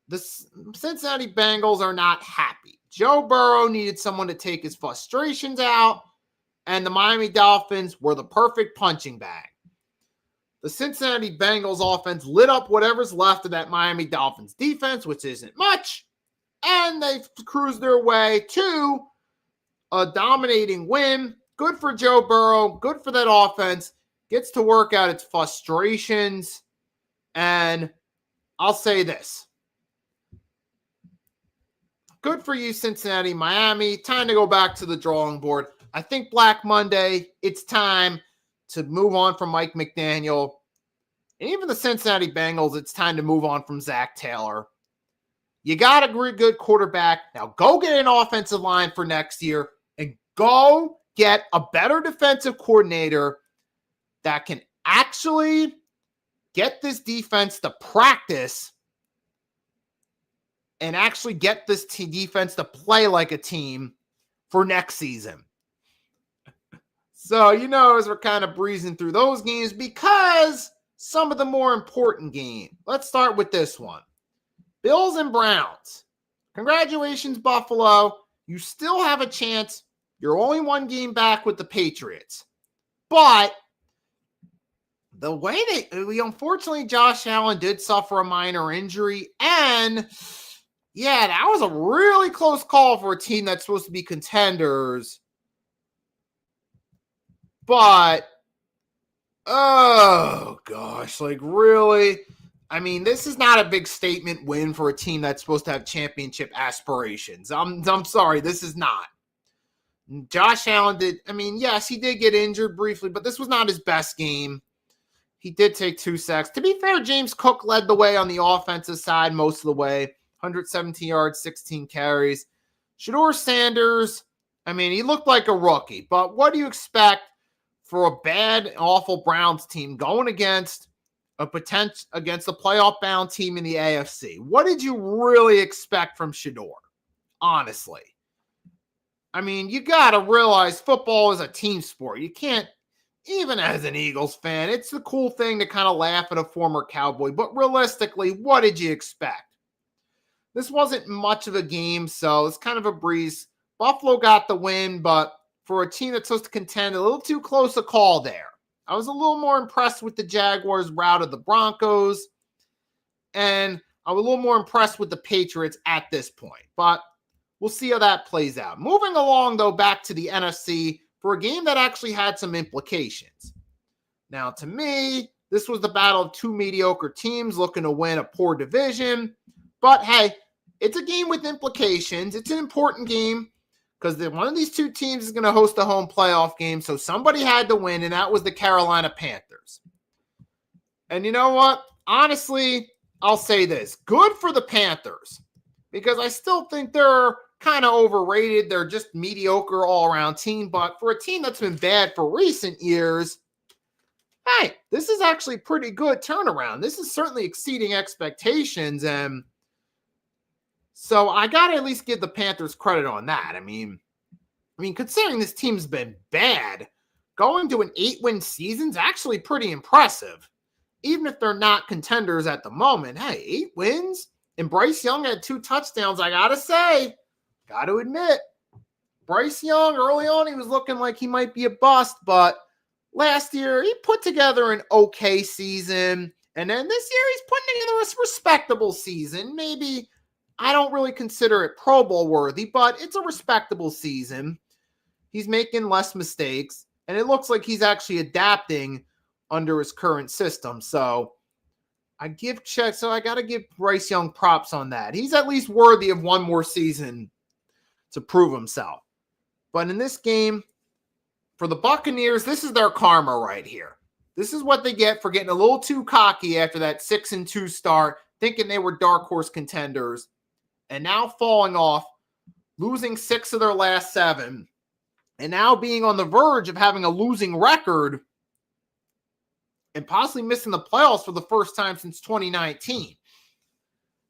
The Cincinnati Bengals are not happy. Joe Burrow needed someone to take his frustrations out, and the Miami Dolphins were the perfect punching bag. The Cincinnati Bengals offense lit up whatever's left of that Miami Dolphins defense, which isn't much, and they cruised their way to a dominating win. Good for Joe Burrow. Good for that offense. Gets to work out its frustrations. And I'll say this. Good for you, Cincinnati, Miami. Time to go back to the drawing board. I think Black Monday, it's time to move on from Mike McDaniel. And even the Cincinnati Bengals, it's time to move on from Zach Taylor. You got a good quarterback. Now go get an offensive line for next year and go get a better defensive coordinator that can actually get this defense to practice and actually get this defense to play like a team for next season. So, as we're kind of breezing through those games, because some of the more important games. Let's start with this one. Bills and Browns. Congratulations, Buffalo. You still have a chance. You're only one game back with the Patriots. But the way unfortunately, Josh Allen did suffer a minor injury. And yeah, that was a really close call for a team that's supposed to be contenders. But, oh gosh, really? I mean, this is not a big statement win for a team that's supposed to have championship aspirations. I'm sorry, this is not. Josh Allen yes, he did get injured briefly, but this was not his best game. He did take 2 sacks. To be fair, James Cook led the way on the offensive side most of the way. 117 yards, 16 carries. Shedeur Sanders, he looked like a rookie, but what do you expect for a bad, awful Browns team going against a playoff-bound team in the AFC? What did you really expect from Shedeur? Honestly. You got to realize football is a team sport. You can't, even as an Eagles fan, it's the cool thing to kind of laugh at a former Cowboy. But realistically, what did you expect? This wasn't much of a game, so it's kind of a breeze. Buffalo got the win, but for a team that's supposed to contend, a little too close a call there. I was a little more impressed with the Jaguars' rout of the Broncos, and I was a little more impressed with the Patriots at this point. But we'll see how that plays out. Moving along, though, back to the NFC for a game that actually had some implications. Now, to me, this was the battle of two mediocre teams looking to win a poor division. But, hey, it's a game with implications. It's an important game because one of these two teams is going to host a home playoff game, so somebody had to win, and that was the Carolina Panthers. And you know what? Honestly, I'll say this. Good for the Panthers because I still think they're kind of overrated. They're just mediocre all-around team, but for a team that's been bad for recent years, hey, this is actually pretty good turnaround. This is certainly exceeding expectations, and so I got to at least give the Panthers credit on that. Considering this team's been bad, going to an 8-win season is actually pretty impressive. Even if they're not contenders at the moment. Hey, 8 wins? And Bryce Young had 2 touchdowns, I got to admit. Bryce Young, early on, he was looking like he might be a bust, but last year, he put together an okay season. And then this year, he's putting together a respectable season. Maybe, I don't really consider it Pro Bowl worthy, but it's a respectable season. He's making less mistakes, and it looks like he's actually adapting under his current system. So I got to give Bryce Young props on that. He's at least worthy of one more season to prove himself. But in this game, for the Buccaneers, this is their karma right here. This is what they get for getting a little too cocky after that 6-2 start, thinking they were dark horse contenders, and now falling off, losing 6 of their last 7, and now being on the verge of having a losing record and possibly missing the playoffs for the first time since 2019.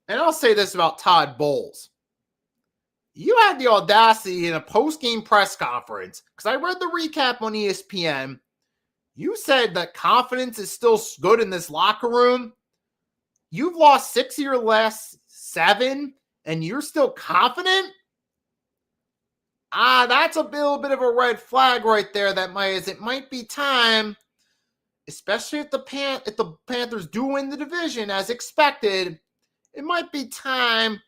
And I'll say this about Todd Bowles. You had the audacity in a post-game press conference, because I read the recap on ESPN. You said that confidence is still good in this locker room. You've lost 6 of your last 7, and you're still confident? That's a little bit of a red flag right there. It might be time, especially if the Panthers do win the division as expected, it might be time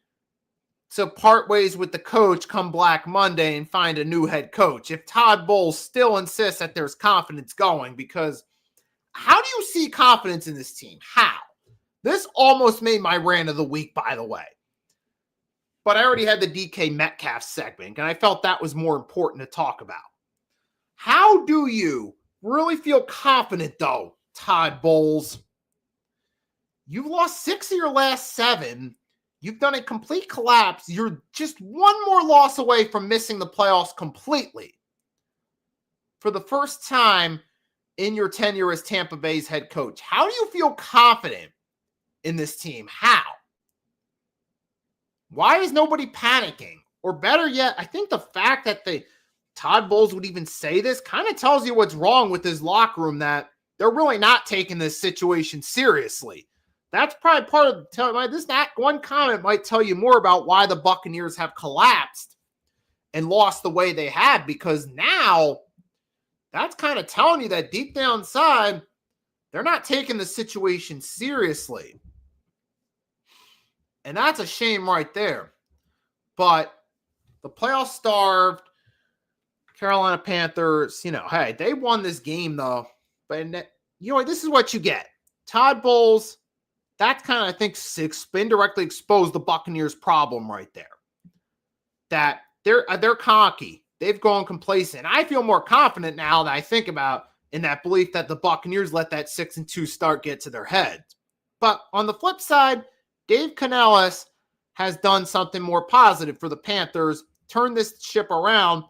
to part ways with the coach come Black Monday and find a new head coach. If Todd Bowles still insists that there's confidence going, because how do you see confidence in this team? How? This almost made my rant of the week, by the way. But I already had the DK Metcalf segment, and I felt that was more important to talk about. How do you really feel confident, though, Todd Bowles? You've lost 6 of your last 7. You've done a complete collapse. You're just one more loss away from missing the playoffs completely. For the first time in your tenure as Tampa Bay's head coach, how do you feel confident in this team? How? Why is nobody panicking? Or better yet, I think the fact that Todd Bowles would even say this kind of tells you what's wrong with his locker room, that they're really not taking this situation seriously. That's probably part of that one comment might tell you more about why the Buccaneers have collapsed and lost the way they have, because now that's kind of telling you that deep down inside, they're not taking the situation seriously. And that's a shame right there. But the playoff starved Carolina Panthers, hey, they won this game though. But this is what you get. Todd Bowles, that's kind of, I think, indirectly exposed the Buccaneers' problem right there. That they're cocky. They've gone complacent. I feel more confident now that I think about in that belief that the Buccaneers let that 6-2 start get to their heads. But on the flip side, Dave Canellis has done something more positive for the Panthers, turned this ship around,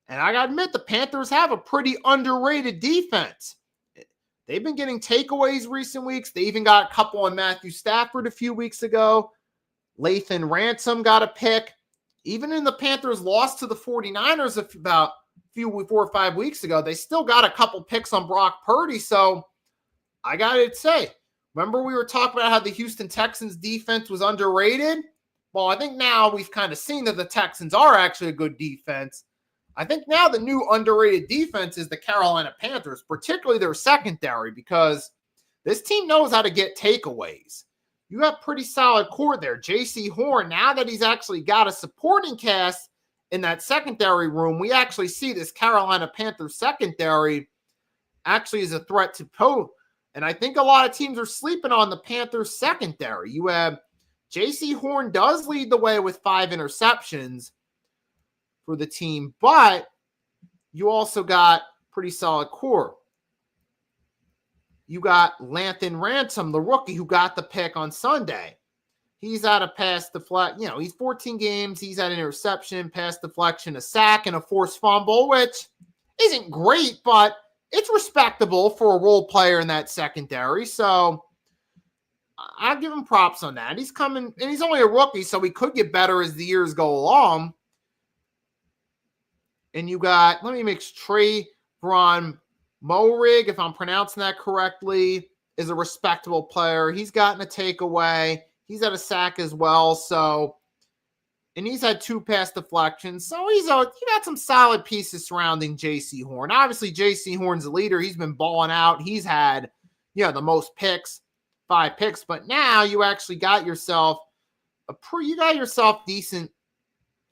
and I got to admit, the Panthers have a pretty underrated defense. They've been getting takeaways recent weeks. They even got a couple on Matthew Stafford a few weeks ago. Lathan Ransom got a pick. Even in the Panthers' loss to the 49ers about 4 or 5 weeks ago, they still got a couple picks on Brock Purdy. So I got to say, remember we were talking about how the Houston Texans defense was underrated? Well, I think now we've kind of seen that the Texans are actually a good defense. I think now the new underrated defense is the Carolina Panthers, particularly their secondary, because this team knows how to get takeaways. You have pretty solid core there. J.C. Horn, now that he's actually got a supporting cast in that secondary room, we actually see this Carolina Panthers secondary actually is a threat to Poe. And I think a lot of teams are sleeping on the Panthers secondary. You have J.C. Horn does lead the way with 5 interceptions for the team, but you also got pretty solid core. You got Lathan Ransom, the rookie who got the pick on Sunday. He's out of pass deflect. He's 14 games. He's had an interception, pass deflection, a sack, and a forced fumble, which isn't great, but it's respectable for a role player in that secondary. So I'll give him props on that. He's coming, and he's only a rookie, so he could get better as the years go along. And you got, let me mix Trey Braun Morig, if I'm pronouncing that correctly, is a respectable player. He's gotten a takeaway. He's had a sack as well. So, and he's had 2 pass deflections. So he got some solid pieces surrounding J.C. Horn. Obviously, J.C. Horn's a leader. He's been balling out. He's had, the most picks, 5 picks. But now you actually got yourself decent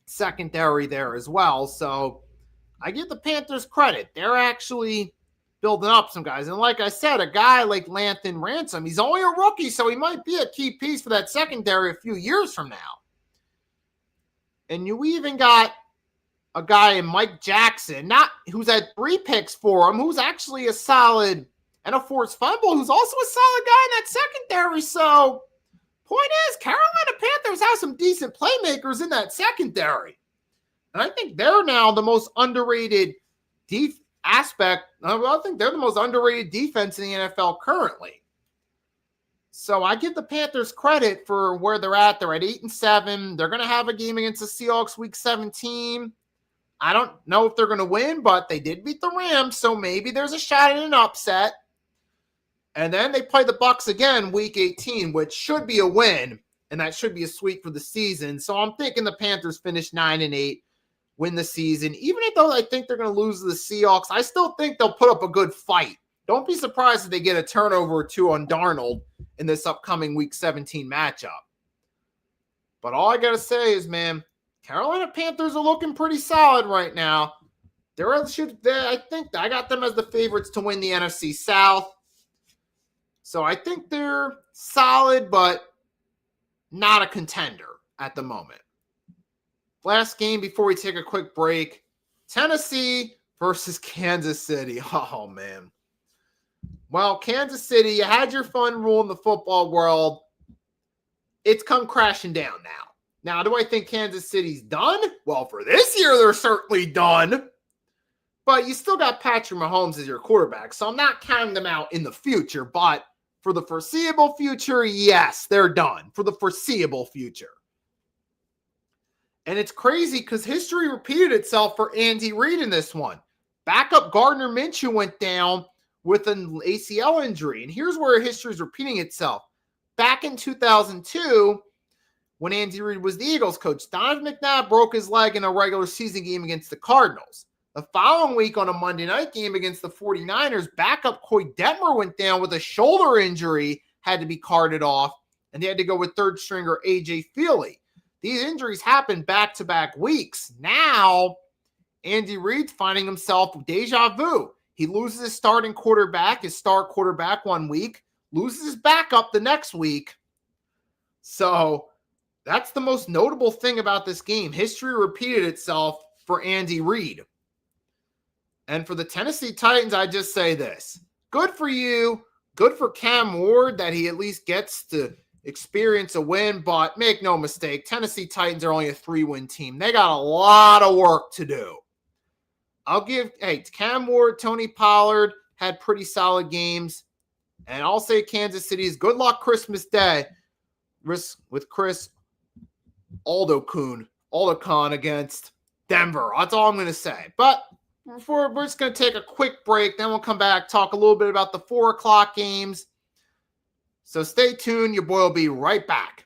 secondary there as well. So I give the Panthers credit. They're actually building up some guys. And like I said, a guy like Lathan Ransom, he's only a rookie, so he might be a key piece for that secondary a few years from now. And you even got a guy in Mike Jackson, who's had 3 picks for him, who's actually a solid, and a forced fumble, who's also a solid guy in that secondary. So point is, Carolina Panthers have some decent playmakers in that secondary. And I think they're now the most underrated aspect. I think they're the most underrated defense in the NFL currently. So I give the Panthers credit for where they're at. They're at 8-7. They're going to have a game against the Seahawks week 17. I don't know if they're going to win, but they did beat the Rams, so maybe there's a shot at an upset. And then they play the Bucs again week 18, which should be a win, and that should be a sweep for the season. So I'm thinking the Panthers finish 9-8. Win the season. Even though I think they're going to lose to the Seahawks, I still think they'll put up a good fight. Don't be surprised if they get a turnover or 2 on Darnold in this upcoming Week 17 matchup. But all I got to say is, man, Carolina Panthers are looking pretty solid right now. I think I got them as the favorites to win the NFC South. So I think they're solid, but not a contender at the moment. Last game before we take a quick break, Tennessee versus Kansas City. Oh, man. Well, Kansas City, you had your fun rule in the football world. It's come crashing down now. Now, do I think Kansas City's done? Well, for this year, they're certainly done. But you still got Patrick Mahomes as your quarterback, so I'm not counting them out in the future. But for the foreseeable future, yes, they're done. For the foreseeable future. And it's crazy because history repeated itself for Andy Reid in this one. Backup Gardner Minshew went down with an ACL injury. And here's where history is repeating itself. Back in 2002, when Andy Reid was the Eagles coach, Donovan McNabb broke his leg in a regular season game against the Cardinals. The following week on a Monday night game against the 49ers, backup Coy Detmer went down with a shoulder injury, had to be carted off, and they had to go with third stringer A.J. Feely. These injuries happened back-to-back weeks. Now, Andy Reid's finding himself deja vu. He loses his starting quarterback, his star quarterback 1 week, loses his backup the next week. So that's the most notable thing about this game. History repeated itself for Andy Reid. And for the Tennessee Titans, I just say this. Good for you. Good for Cam Ward that he at least gets to experience a win. But make no mistake, Tennessee Titans are only a 3-win team. They got a lot of work to do. Cam Ward, Tony Pollard had pretty solid games. And I'll say Kansas City's good luck Christmas Day with Chris Aldocon against Denver. That's all I'm going to say. But we're just going to take a quick break. Then we'll come back, talk a little bit about the 4 o'clock games. So stay tuned. Your boy will be right back.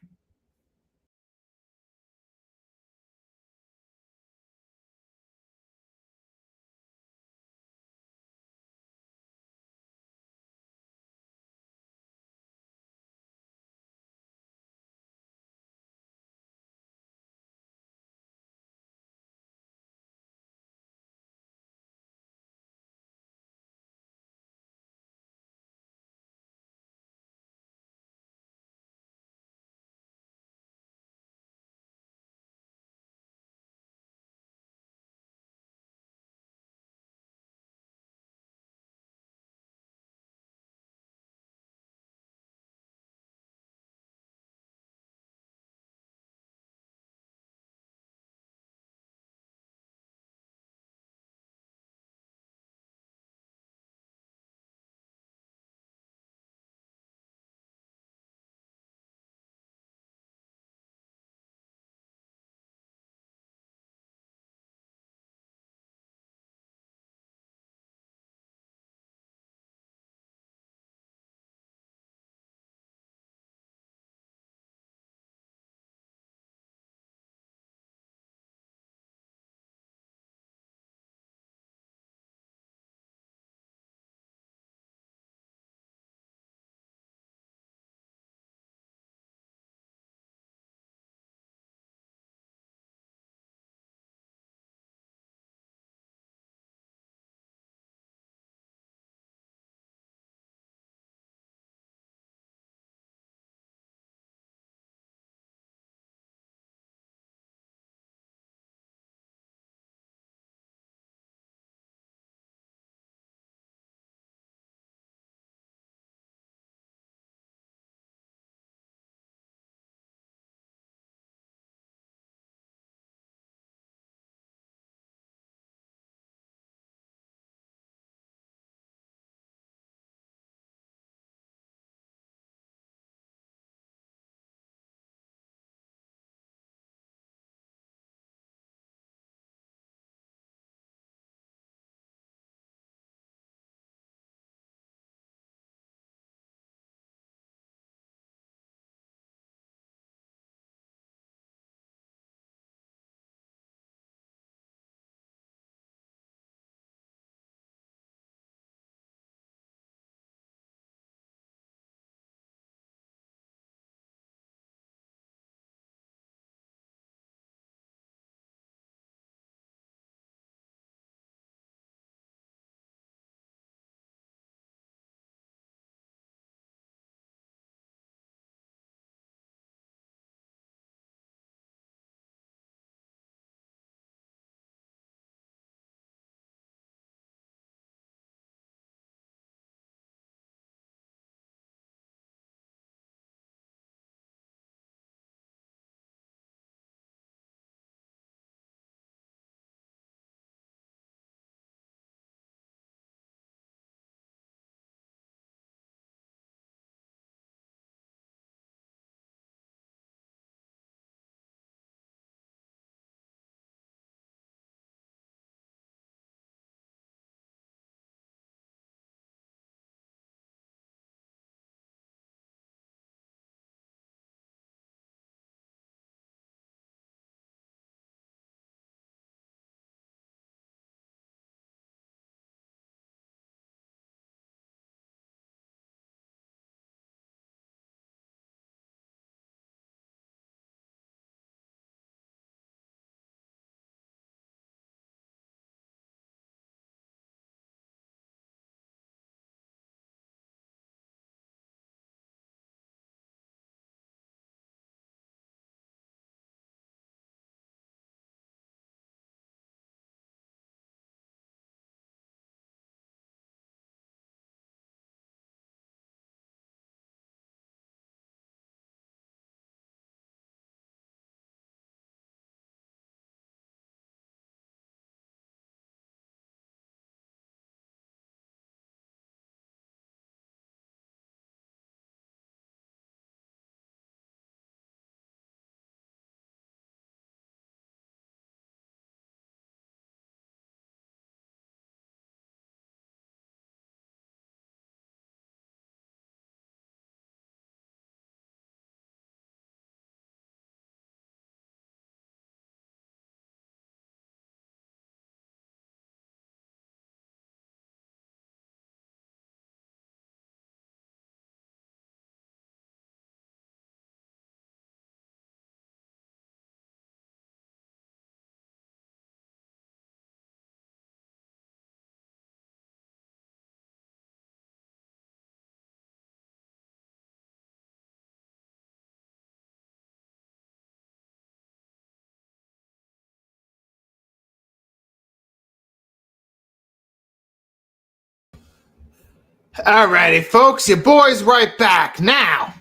Alrighty, folks, your boy's right back. Now,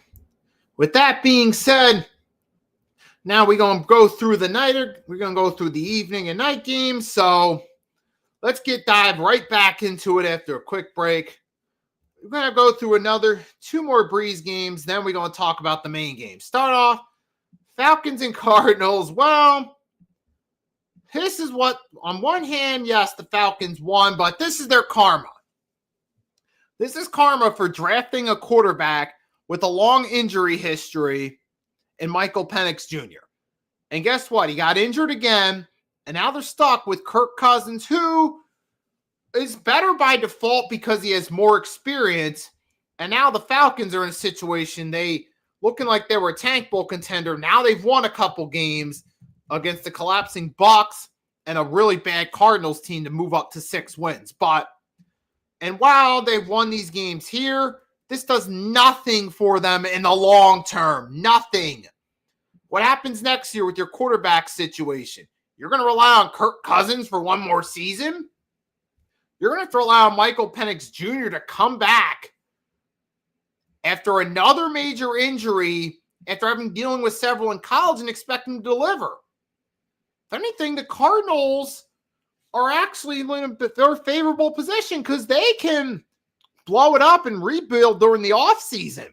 with that being said, now we're going to go through the evening and night games. So let's dive right back into it after a quick break. We're going to go through two more breeze games. Then we're going to talk about the main game. Start off, Falcons and Cardinals. Well, this is what, on one hand, yes, the Falcons won, but this is their karma. This is karma for drafting a quarterback with a long injury history in Michael Penix Jr. And guess what? He got injured again, and now they're stuck with Kirk Cousins, who is better by default because he has more experience. And now the Falcons are in a situation, looking like they were a tank bowl contender. Now they've won a couple games against the collapsing Bucs and a really bad Cardinals team to move up to 6 wins. And while they've won these games here, this does nothing for them in the long term. Nothing. What happens next year with your quarterback situation? You're going to rely on Kirk Cousins for one more season? You're going to have to rely on Michael Penix Jr. to come back after another major injury, after having dealing with several in college and expecting to deliver. If anything, the Cardinals are actually in a favorable position because they can blow it up and rebuild during the offseason.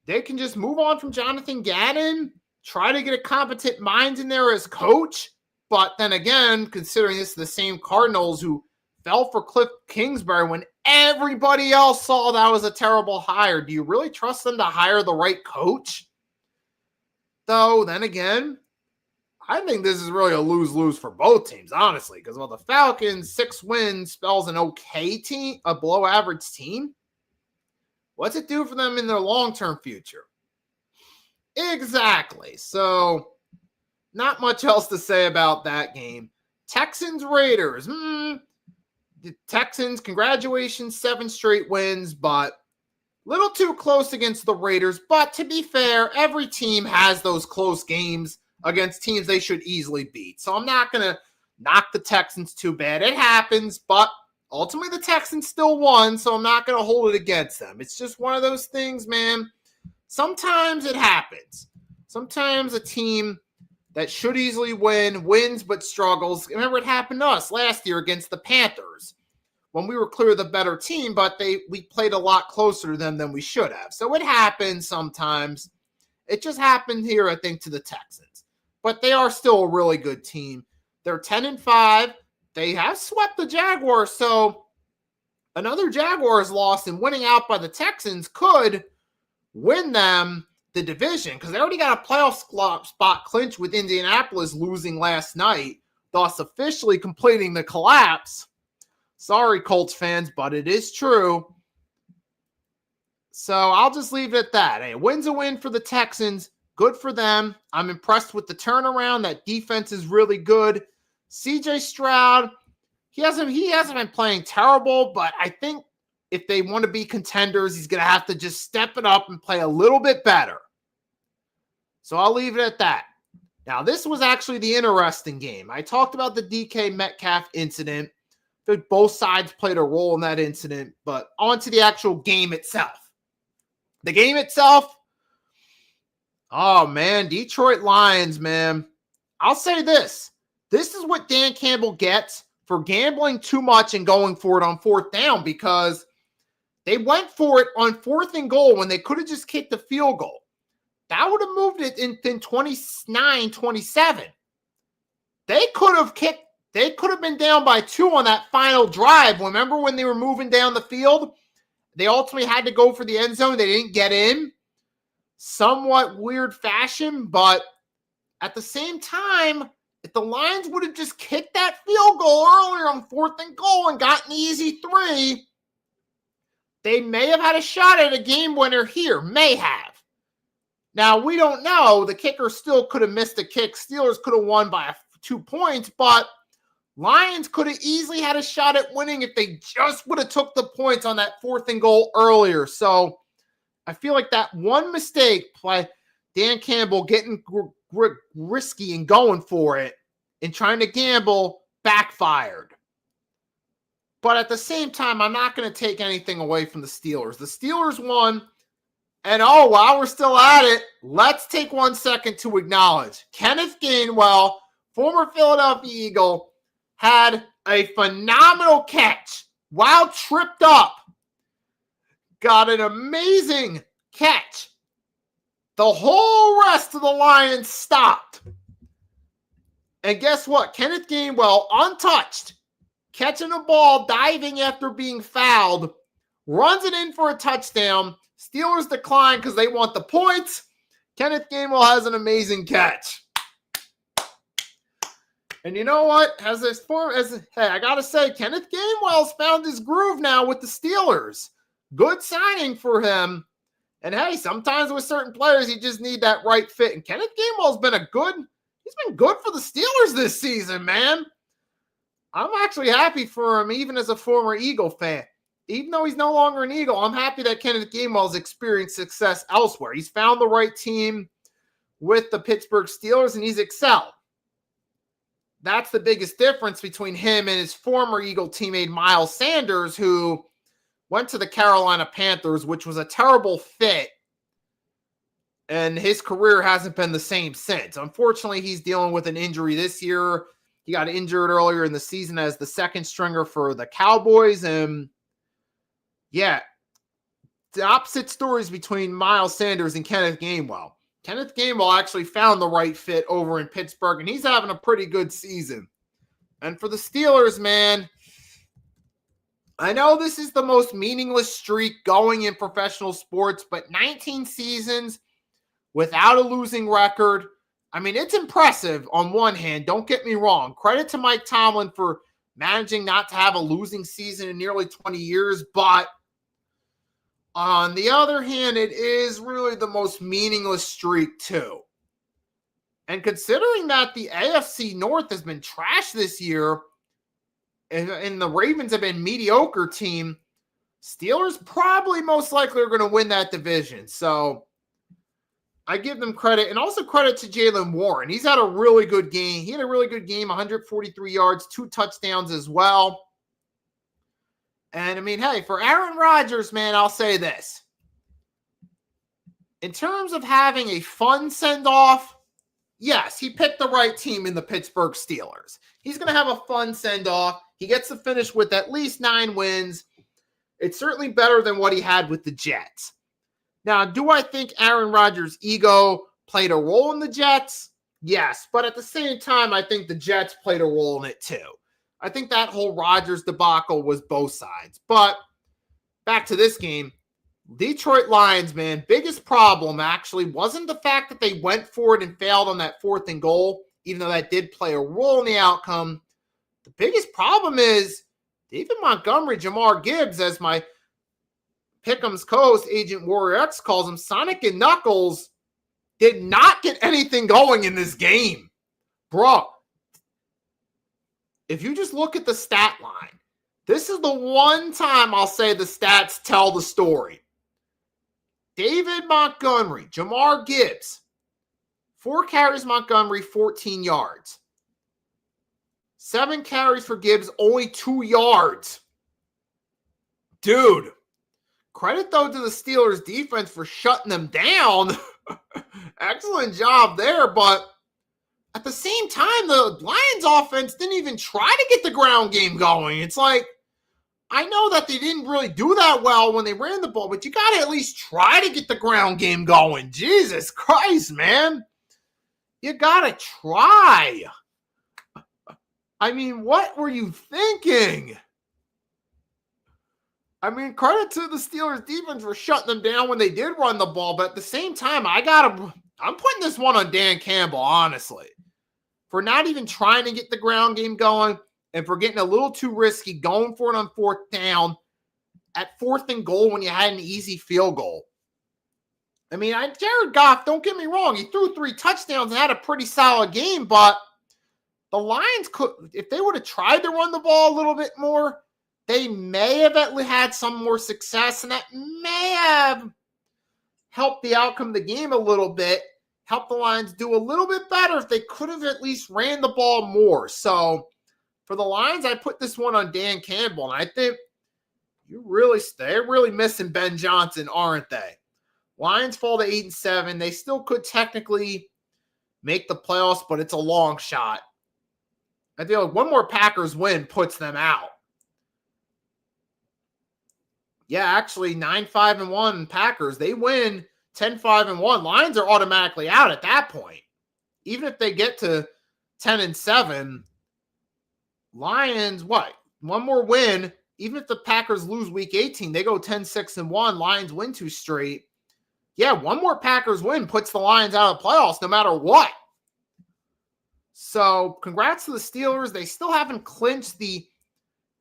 They can just move on from Jonathan Gannon, try to get a competent mind in there as coach. But then again, considering this is the same Cardinals who fell for Cliff Kingsbury when everybody else saw that was a terrible hire, do you really trust them to hire the right coach? Though, then again, I think this is really a lose-lose for both teams, honestly, because while the Falcons, 6 wins spells an okay team, a below-average team, what's it do for them in their long-term future? Exactly. So, not much else to say about that game. Texans-Raiders. The Texans, congratulations, 7 straight wins, but little too close against the Raiders. But to be fair, every team has those close games against teams they should easily beat. So I'm not going to knock the Texans too bad. It happens, but ultimately the Texans still won, so I'm not going to hold it against them. It's just one of those things, man. Sometimes it happens. Sometimes a team that should easily win wins but struggles. Remember, it happened to us last year against the Panthers when we were clearly the better team, but we played a lot closer to them than we should have. So it happens sometimes. It just happened here, I think, to the Texans. But they are still a really good team. They're 10-5. They have swept the Jaguars, so another Jaguars loss and winning out by the Texans could win them the division because they already got a playoff spot clinched with Indianapolis losing last night, thus officially completing the collapse. Sorry, Colts fans, but it is true. So I'll just leave it at that. Hey, win's a win for the Texans. Good for them. I'm impressed with the turnaround. That defense is really good. CJ Stroud, he hasn't been playing terrible, but I think if they want to be contenders, he's going to have to just step it up and play a little bit better. So I'll leave it at that. Now, this was actually the interesting game. I talked about the DK Metcalf incident. I think both sides played a role in that incident, but on to the actual game itself. The game itself, oh, man, Detroit Lions, man. I'll say this. This is what Dan Campbell gets for gambling too much and going for it on 4th down because they went for it on 4th and goal when they could have just kicked the field goal. That would have moved it in 29-27. They could have been down by 2 on that final drive. Remember when they were moving down the field? They ultimately had to go for the end zone. They didn't get in. Somewhat weird fashion, but at the same time, if the Lions would have just kicked that field goal earlier on 4th and goal and gotten the easy 3, they may have had a shot at a game winner here. May have. Now, we don't know. The kicker still could have missed a kick. Steelers could have won by 2 points, but Lions could have easily had a shot at winning if they just would have took the points on that 4th and goal earlier. So I feel like that one mistake by Dan Campbell getting risky and going for it and trying to gamble backfired. But at the same time, I'm not going to take anything away from the Steelers. The Steelers won. And while we're still at it, let's take 1 second to acknowledge Kenneth Gainwell, former Philadelphia Eagle, had a phenomenal catch while tripped up. Got an amazing catch. The whole rest of the Lions stopped. And guess what? Kenneth Gainwell, untouched, catching a ball, diving after being fouled, runs it in for a touchdown. Steelers decline because they want the points. Kenneth Gainwell has an amazing catch. And you know what? Hey, I got to say, Kenneth Gainwell's found his groove now with the Steelers. Good signing for him. And hey, sometimes with certain players, you just need that right fit. And Kenneth Gainwell's been he's been good for the Steelers this season, man. I'm actually happy for him, even as a former Eagle fan. Even though he's no longer an Eagle, I'm happy that Kenneth Gainwell's experienced success elsewhere. He's found the right team with the Pittsburgh Steelers, and he's excelled. That's the biggest difference between him and his former Eagle teammate, Miles Sanders, who went to the Carolina Panthers, which was a terrible fit, and his career hasn't been the same since. Unfortunately, he's dealing with an injury this year. He got injured earlier in the season as the second stringer for the Cowboys, and yeah, the opposite stories between Miles Sanders and Kenneth Gainwell. Kenneth Gainwell actually found the right fit over in Pittsburgh, and he's having a pretty good season. And for the Steelers, man, I know this is the most meaningless streak going in professional sports, but 19 seasons without a losing record. I mean, it's impressive on one hand. Don't get me wrong. Credit to Mike Tomlin for managing not to have a losing season in nearly 20 years, but on the other hand, it is really the most meaningless streak too. And considering that the AFC North has been trash this year, and the Ravens have been mediocre team, Steelers probably most likely are going to win that division. So I give them credit, and also credit to Jaylen Warren. He's had a really good game. He had a really good game, 143 yards, 2 touchdowns as well. And I mean, hey, for Aaron Rodgers, man, I'll say this. In terms of having a fun send-off, yes, he picked the right team in the Pittsburgh Steelers. He's going to have a fun send-off. He gets to finish with at least 9 wins. It's certainly better than what he had with the Jets. Now, do I think Aaron Rodgers' ego played a role in the Jets? Yes, but at the same time, I think the Jets played a role in it too. I think that whole Rodgers debacle was both sides. But back to this game, Detroit Lions, man, biggest problem actually wasn't the fact that they went for it and failed on that 4th and goal, even though that did play a role in the outcome. The biggest problem is David Montgomery, Jamar Gibbs, as my Pick'em's co-host, Agent Warrior X, calls him, Sonic and Knuckles, did not get anything going in this game. Bro, if you just look at the stat line, this is the one time I'll say the stats tell the story. David Montgomery, Jamar Gibbs, 4 carries Montgomery, 14 yards. 7 carries for Gibbs, only 2 yards. Dude, credit though to the Steelers defense for shutting them down. Excellent job there, but at the same time, the Lions offense didn't even try to get the ground game going. It's like, I know that they didn't really do that well when they ran the ball, but you got to at least try to get the ground game going. Jesus Christ, man. You got to try. I mean, what were you thinking? I mean, credit to the Steelers defense for shutting them down when they did run the ball, but at the same time, I'm putting this one on Dan Campbell, honestly, for not even trying to get the ground game going and for getting a little too risky, going for it on 4th down at 4th and goal when you had an easy field goal. I mean, Jared Goff, don't get me wrong, he threw 3 touchdowns and had a pretty solid game, but the Lions could, if they would have tried to run the ball a little bit more, they may have had some more success, and that may have helped the outcome of the game a little bit, helped the Lions do a little bit better if they could have at least ran the ball more. So For the Lions, I put this one on Dan Campbell, and I think they're really missing Ben Johnson, aren't they? Lions fall to 8-7. They still could technically make the playoffs, but it's a long shot. I feel like one more Packers win puts them out. Yeah, actually, 9-5-1 Packers. They win 10-5-1. Lions are automatically out at that point. Even if they get to 10-7, Lions, what? One more win. Even if the Packers lose week 18, they go 10-6-1. Lions win 2 straight. Yeah, one more Packers win puts the Lions out of the playoffs no matter what. So, congrats to the Steelers. They still haven't clinched the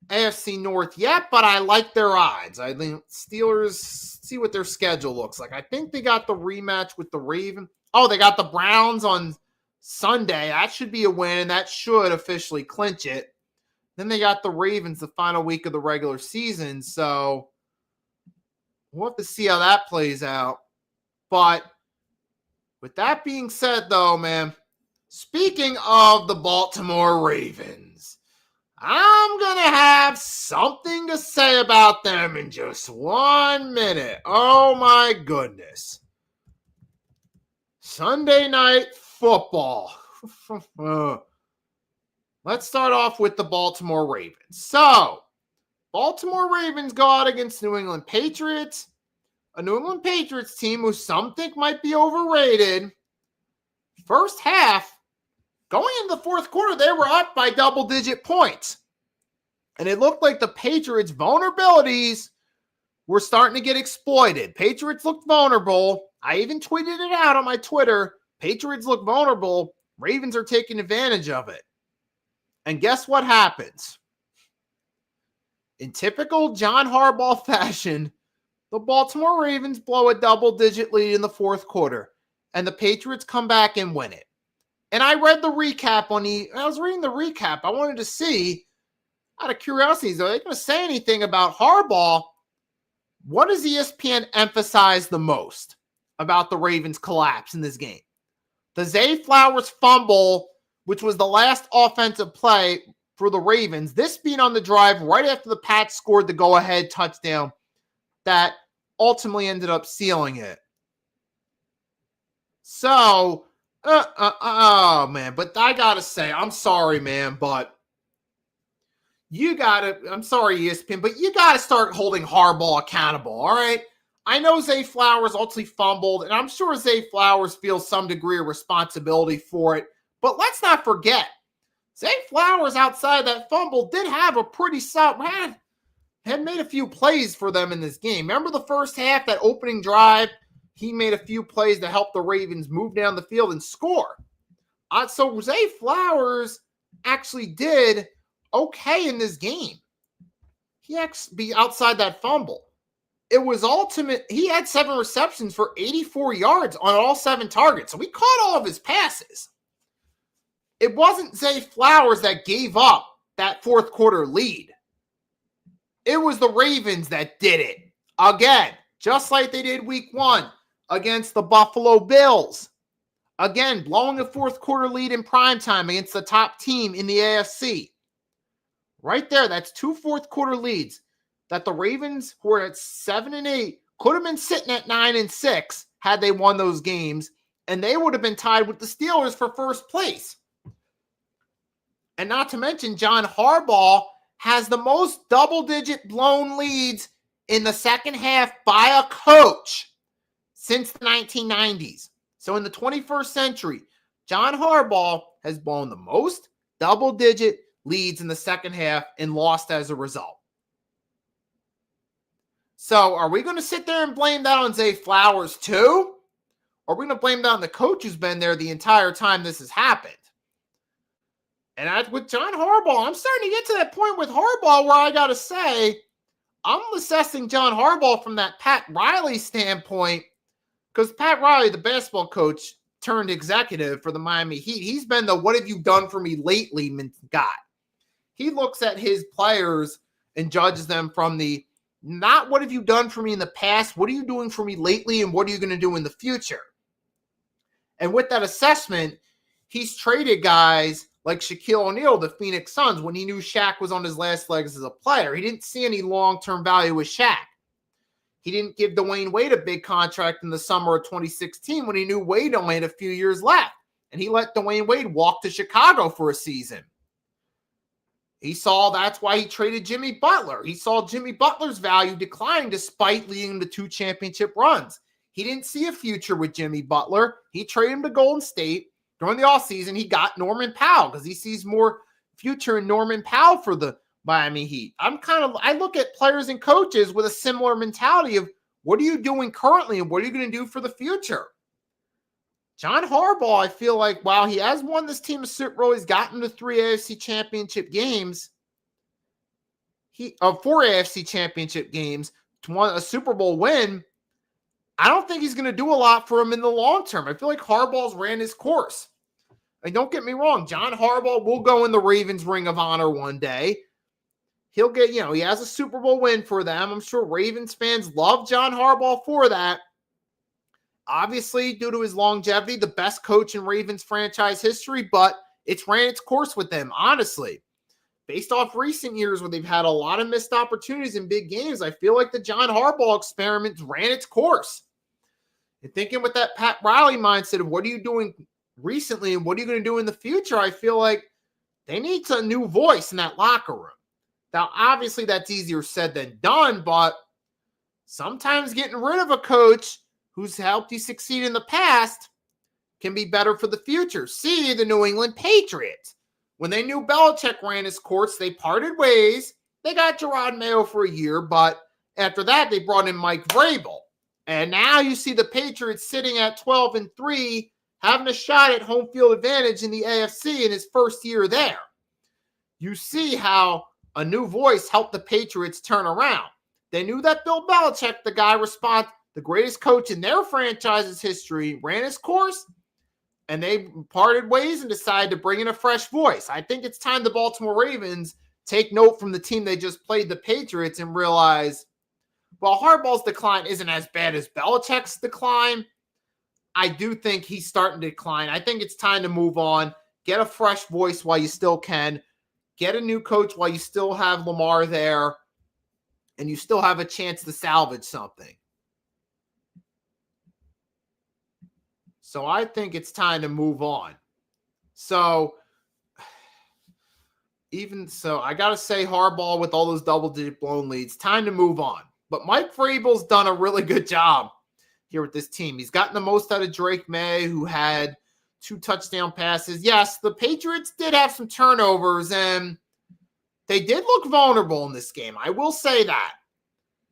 AFC North yet, but I like their odds. I think Steelers, see what their schedule looks like. I think they got the rematch with the Ravens. Oh, they got the Browns on Sunday. That should be a win, and that should officially clinch it. Then they got the Ravens the final week of the regular season, so we'll have to see how that plays out. But with that being said, though, man, speaking of the Baltimore Ravens, I'm going to have something to say about them in just 1 minute. Oh, my goodness. Sunday Night Football. Let's start off with the Baltimore Ravens. So, Baltimore Ravens go out against New England Patriots. A New England Patriots team who some think might be overrated. First half, going into the fourth quarter, they were up by double-digit points. And it looked like the Patriots' vulnerabilities were starting to get exploited. Patriots looked vulnerable. I even tweeted it out on my Twitter. Patriots look vulnerable. Ravens are taking advantage of it. And guess what happens? In typical John Harbaugh fashion, the Baltimore Ravens blow a double-digit lead in the fourth quarter, and the Patriots come back and win it. And I read the recap I was reading the recap. I wanted to see, out of curiosity, are they going to say anything about Harbaugh? What does ESPN emphasize the most about the Ravens' collapse in this game? The Zay Flowers fumble, which was the last offensive play for the Ravens, this being on the drive right after the Pats scored the go-ahead touchdown that ultimately ended up sealing it. So, oh, man, but I got to say, I'm sorry, man, but I'm sorry, ESPN, but you got to start holding Harbaugh accountable, all right? I know Zay Flowers ultimately fumbled, and I'm sure Zay Flowers feels some degree of responsibility for it, but let's not forget, Zay Flowers outside that fumble did have a pretty solid, had made a few plays for them in this game. Remember the first half, that opening drive? He made a few plays to help the Ravens move down the field and score. So Zay Flowers actually did okay in this game. He actually be outside that fumble. It was ultimate. He had 7 receptions for 84 yards on all 7 targets. So he caught all of his passes. It wasn't Zay Flowers that gave up that fourth quarter lead. It was the Ravens that did it. Again, just like they did week 1 against the Buffalo Bills. Again, blowing a fourth quarter lead in primetime against the top team in the AFC. Right there, that's 2 fourth quarter leads that the Ravens, who are at 7-8, could have been sitting at 9-6 had they won those games, and they would have been tied with the Steelers for first place. And not to mention, John Harbaugh has the most double-digit blown leads in the second half by a coach since the 1990s. So in the 21st century, John Harbaugh has blown the most double-digit leads in the second half and lost as a result. So are we going to sit there and blame that on Zay Flowers too? Or are we going to blame that on the coach who's been there the entire time this has happened? And with John Harbaugh, I'm starting to get to that point with Harbaugh where I got to say, I'm assessing John Harbaugh from that Pat Riley standpoint, because Pat Riley, the basketball coach turned executive for the Miami Heat, he's been the what have you done for me lately guy. He looks at his players and judges them from the not what have you done for me in the past, what are you doing for me lately, and what are you going to do in the future? And with that assessment, he's traded guys like Shaquille O'Neal, the Phoenix Suns, when he knew Shaq was on his last legs as a player. He didn't see any long-term value with Shaq. He didn't give Dwayne Wade a big contract in the summer of 2016 when he knew Wade only had a few years left. And he let Dwayne Wade walk to Chicago for a season. He saw that's why he traded Jimmy Butler. He saw Jimmy Butler's value decline despite leading the 2 championship runs. He didn't see a future with Jimmy Butler. He traded him to Golden State. During the offseason, he got Norman Powell because he sees more future in Norman Powell for the Miami Heat. I look at players and coaches with a similar mentality of what are you doing currently and what are you going to do for the future? John Harbaugh, I feel like, while he has won this team a Super Bowl, he's gotten to 3 AFC championship games. 4 AFC championship games to win a Super Bowl win. I don't think he's going to do a lot for him in the long term. I feel like Harbaugh's ran his course. And don't get me wrong, John Harbaugh will go in the Ravens Ring of Honor one day. He'll get, he has a Super Bowl win for them. I'm sure Ravens fans love John Harbaugh for that. Obviously, due to his longevity, the best coach in Ravens franchise history, but it's ran its course with them, honestly. Based off recent years where they've had a lot of missed opportunities in big games, I feel like the John Harbaugh experiment ran its course. And thinking with that Pat Riley mindset of what are you doing recently and what are you going to do in the future, I feel like they need a new voice in that locker room. Now, obviously, that's easier said than done, but sometimes getting rid of a coach who's helped you succeed in the past can be better for the future. See the New England Patriots. When they knew Belichick ran his course, they parted ways. They got Gerard Mayo for a year, but after that, they brought in Mike Vrabel. And now you see the Patriots sitting at 12-3, having a shot at home field advantage in the AFC in his first year there. You see how a new voice helped the Patriots turn around. They knew that Bill Belichick, the greatest coach in their franchise's history, ran his course, and they parted ways and decided to bring in a fresh voice. I think it's time the Baltimore Ravens take note from the team they just played, the Patriots, and realize, while Harbaugh's decline isn't as bad as Belichick's decline, I do think he's starting to decline. I think it's time to move on, get a fresh voice while you still can, get a new coach while you still have Lamar there, and you still have a chance to salvage something. So I think it's time to move on. So, I got to say Harbaugh with all those double-digit blown leads, time to move on. But Mike Vrabel's done a really good job here with this team. He's gotten the most out of Drake May, who had 2 touchdown passes. Yes, the Patriots did have some turnovers, and they did look vulnerable in this game. I will say that.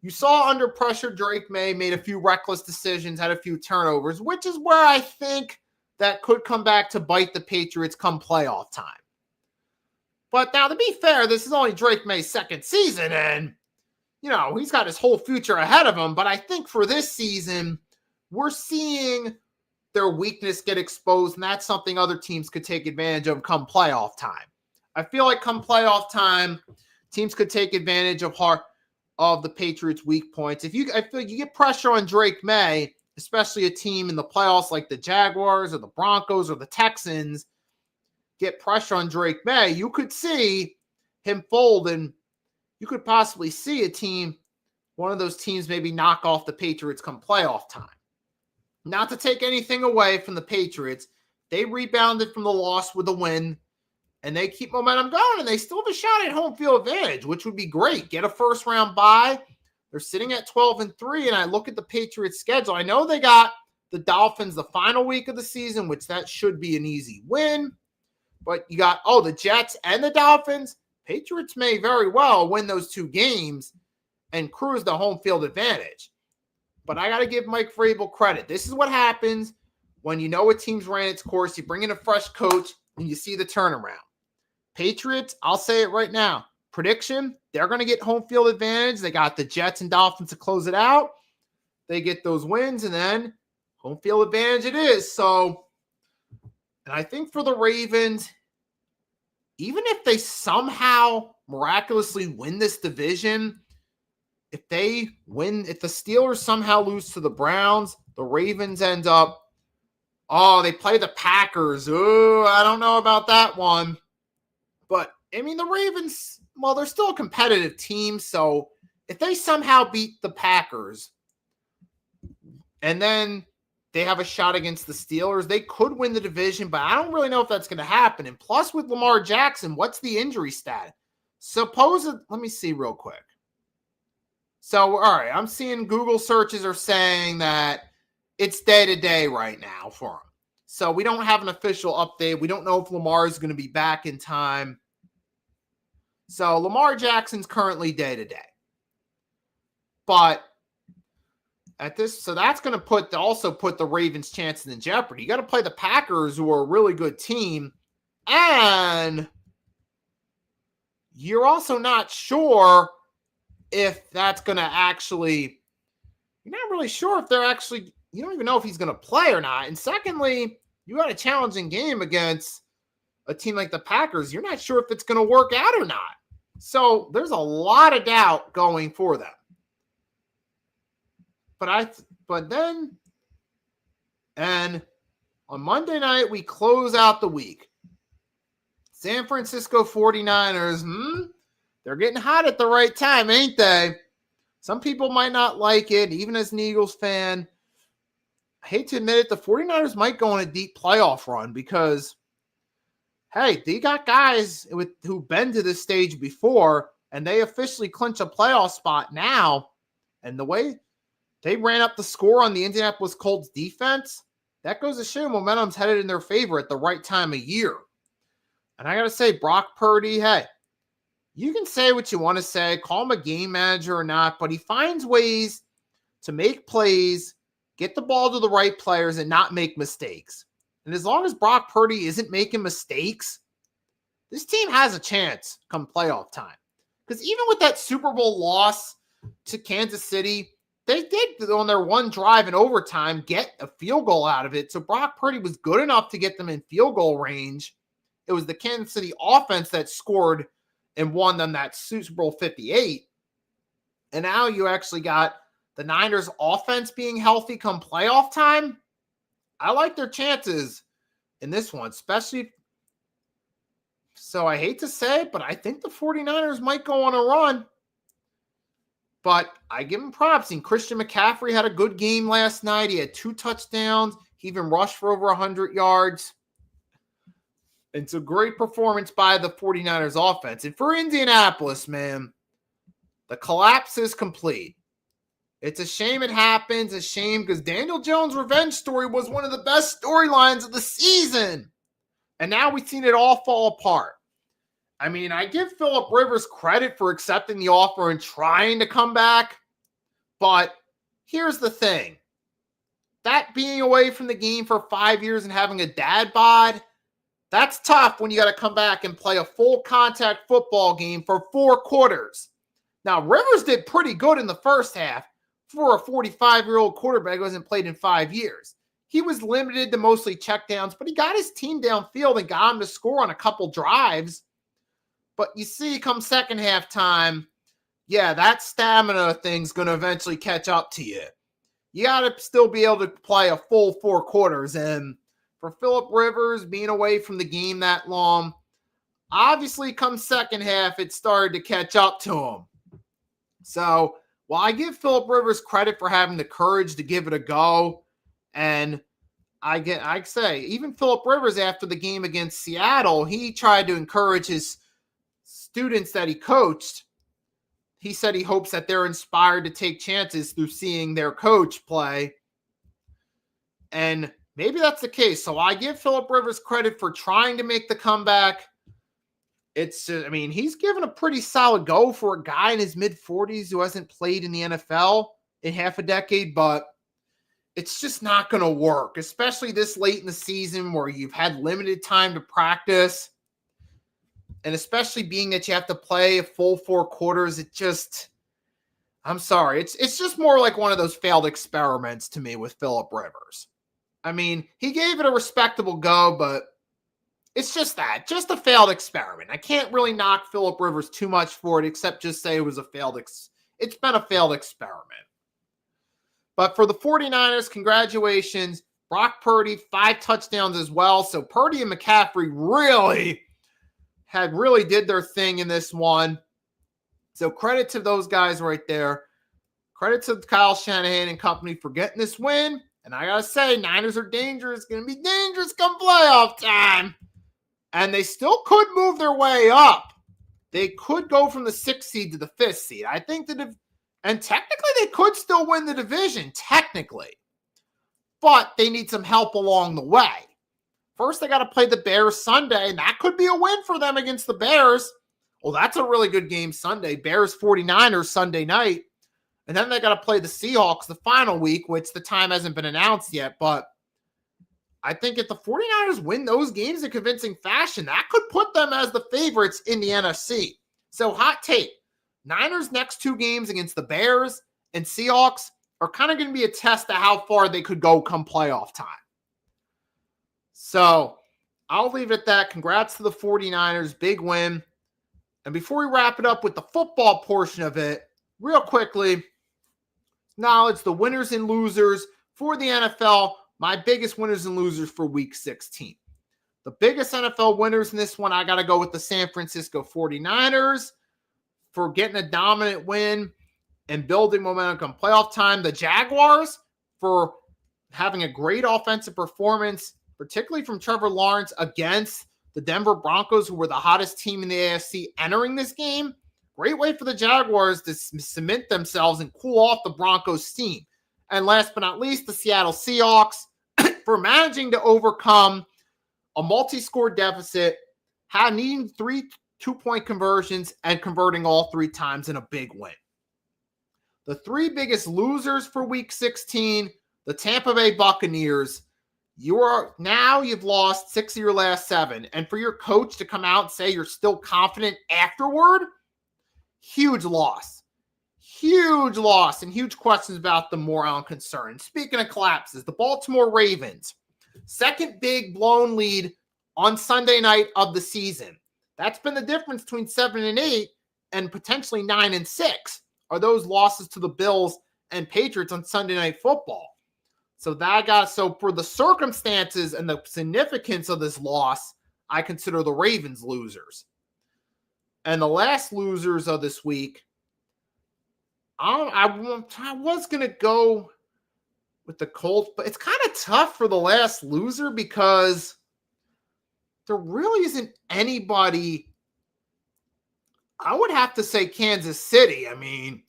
You saw under pressure, Drake May made a few reckless decisions, had a few turnovers, which is where I think that could come back to bite the Patriots come playoff time. But now, to be fair, this is only Drake May's second season, and he's got his whole future ahead of him. But I think for this season, we're seeing their weakness get exposed, and that's something other teams could take advantage of come playoff time. I feel like come playoff time, teams could take advantage of the Patriots' weak points. I feel like you get pressure on Drake May, especially a team in the playoffs like the Jaguars or the Broncos or the Texans, get pressure on Drake May, you could see him fold, and you could possibly see one of those teams maybe knock off the Patriots come playoff time. Not to take anything away from the Patriots, they rebounded from the loss with a win, and they keep momentum going, and they still have a shot at home field advantage, which would be great. Get a first-round bye. They're sitting at 12-3, and I look at the Patriots' schedule. I know they got the Dolphins the final week of the season, which that should be an easy win. But you got, the Jets and the Dolphins. Patriots may very well win those 2 games and cruise the home field advantage. But I got to give Mike Vrabel credit. This is what happens when you know a team's ran its course. You bring in a fresh coach, and you see the turnaround. Patriots, I'll say it right now. Prediction, they're going to get home field advantage. They got the Jets and Dolphins to close it out. They get those wins, and then home field advantage it is. So, and I think for the Ravens, even if they somehow miraculously win this division, if the Steelers somehow lose to the Browns, the Ravens end up, they play the Packers. Oh, I don't know about that one. But, I mean, the Ravens, well, they're still a competitive team. So if they somehow beat the Packers and then they have a shot against the Steelers, they could win the division, but I don't really know if that's going to happen. And plus with Lamar Jackson, what's the injury stat? Let me see real quick. So, all right, I'm seeing Google searches are saying that it's day-to-day right now for him. So we don't have an official update. We don't know if Lamar is going to be back in time. So Lamar Jackson's currently day-to-day. But so that's going to also put the Ravens' chances in jeopardy. You got to play the Packers, who are a really good team. And you're also not sure if that's going to actually, you're not really sure if you don't even know if he's going to play or not. And secondly, you got a challenging game against a team like the Packers. You're not sure if it's going to work out or not. So there's a lot of doubt going for them. And on Monday night, we close out the week. San Francisco 49ers, they're getting hot at the right time, ain't they? Some people might not like it, even as an Eagles fan. I hate to admit it, the 49ers might go on a deep playoff run because, hey, they got guys who've been to this stage before, and they officially clinch a playoff spot now. And the way they ran up the score on the Indianapolis Colts defense, that goes to show momentum's headed in their favor at the right time of year. And I got to say, Brock Purdy, hey, you can say what you want to say, call him a game manager or not, but he finds ways to make plays, get the ball to the right players, and not make mistakes. And as long as Brock Purdy isn't making mistakes, this team has a chance come playoff time. Because even with that Super Bowl loss to Kansas City, they did, on their one drive in overtime, get a field goal out of it. So Brock Purdy was good enough to get them in field goal range. It was the Kansas City offense that scored and won them that Super Bowl 58. And now you actually got the Niners offense being healthy come playoff time. I like their chances in this one, especially. So I hate to say it, but I think the 49ers might go on a run. But I give him props. And Christian McCaffrey had a good game last night. He had 2 touchdowns. He even rushed for over 100 yards. It's a great performance by the 49ers offense. And for Indianapolis, man, the collapse is complete. It's a shame it happens. A shame because Daniel Jones' revenge story was one of the best storylines of the season. And now we've seen it all fall apart. I mean, I give Phillip Rivers credit for accepting the offer and trying to come back. But here's the thing. That being away from the game for 5 years and having a dad bod, that's tough when you got to come back and play a full contact football game for 4 quarters. Now, Rivers did pretty good in the first half for a 45-year-old quarterback who hasn't played in 5 years. He was limited to mostly checkdowns, but he got his team downfield and got him to score on a couple drives. But you see, come second half time, yeah, that stamina thing's going to eventually catch up to you. You got to still be able to play a full 4 quarters. And for Phillip Rivers being away from the game that long, obviously come second half, it started to catch up to him. So while I give Phillip Rivers credit for having the courage to give it a go, and I say, even Phillip Rivers after the game against Seattle, he tried to encourage his students that he coached. He said he hopes that they're inspired to take chances through seeing their coach play. And maybe that's the case. So I give Phillip Rivers credit for trying to make the comeback. He's given a pretty solid go for a guy in his mid-40s who hasn't played in the NFL in half a decade, but it's just not going to work, especially this late in the season where you've had limited time to practice. And especially being that you have to play a full 4 quarters, I'm sorry. It's just more like one of those failed experiments to me with Phillip Rivers. I mean, he gave it a respectable go, but it's just a failed experiment. I can't really knock Phillip Rivers too much for it, except just say it was it's been a failed experiment. But for the 49ers, congratulations. Brock Purdy, 5 touchdowns as well. So Purdy and McCaffrey really had really did their thing in this one. So credit to those guys right there. Credit to Kyle Shanahan and company for getting this win. And I got to say, Niners are dangerous. Going to be dangerous come playoff time. And they still could move their way up. They could go from the 6th seed to the 5th seed. I think and technically they could still win the division, technically. But they need some help along the way. First, they got to play the Bears Sunday, and that could be a win for them against the Bears. Well, that's a really good game Sunday. Bears 49ers Sunday night. And then they got to play the Seahawks the final week, which the time hasn't been announced yet. But I think if the 49ers win those games in convincing fashion, that could put them as the favorites in the NFC. So hot take. Niners' next 2 games against the Bears and Seahawks are kind of going to be a test of how far they could go come playoff time. So I'll leave it at that. Congrats to the 49ers. Big win. And before we wrap it up with the football portion of it, real quickly, acknowledge the winners and losers for the NFL. My biggest winners and losers for Week 16. The biggest NFL winners in this one, I got to go with the San Francisco 49ers for getting a dominant win and building momentum come playoff time. The Jaguars for having a great offensive performance, particularly from Trevor Lawrence against the Denver Broncos, who were the hottest team in the AFC entering this game. Great way for the Jaguars to cement themselves and cool off the Broncos' steam. And last but not least, the Seattle Seahawks for managing to overcome a multi-score deficit, needing 3 two-point conversions and converting all 3 times in a big win. The 3 biggest losers for Week 16, the Tampa Bay Buccaneers. You've lost 6 of your last 7. And for your coach to come out and say you're still confident afterward, huge loss. Huge loss and huge questions about the morale and concern. Speaking of collapses, the Baltimore Ravens, second big blown lead on Sunday night of the season. That's been the difference between 7-8 and potentially 9-6 are those losses to the Bills and Patriots on Sunday Night Football. So for the circumstances and the significance of this loss, I consider the Ravens losers. And the last losers of this week, I was going to go with the Colts, but it's kind of tough for the last loser because there really isn't anybody. I would have to say Kansas City. I mean,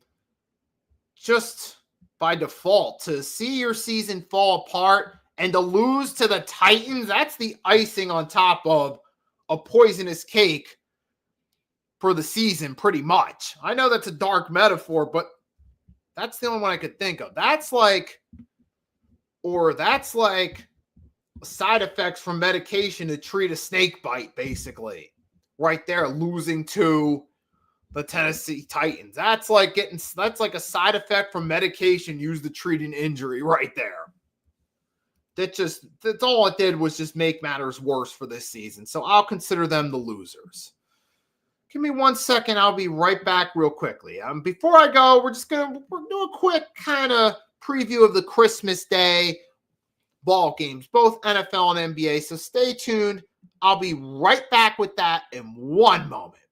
just by default, to see your season fall apart and to lose to the Titans, that's the icing on top of a poisonous cake for the season, pretty much. I know that's a dark metaphor, but that's the only one I could think of. That's like side effects from medication to treat a snake bite, basically. Right there, losing to the Tennessee Titans. That's like a side effect from medication used to treat an injury right there. That's all it did was just make matters worse for this season. So I'll consider them the losers. Give me 1 second. I'll be right back real quickly. Before I go, we're do a quick kind of preview of the Christmas Day ball games, both NFL and NBA. So stay tuned. I'll be right back with that in 1 moment.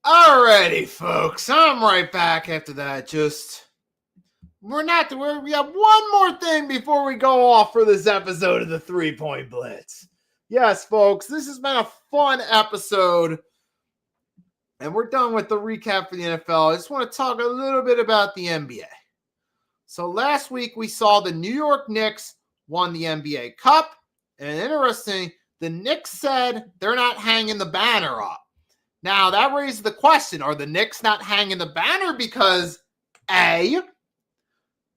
Alrighty, folks. I'm right back after that. We have one more thing before we go off for this episode of the 3-Point Blitz. Yes, folks, this has been a fun episode. And we're done with the recap for the NFL. I just want to talk a little bit about the NBA. So last week we saw the New York Knicks won the NBA Cup. And interesting, the Knicks said they're not hanging the banner up. Now, that raises the question, are the Knicks not hanging the banner because, A,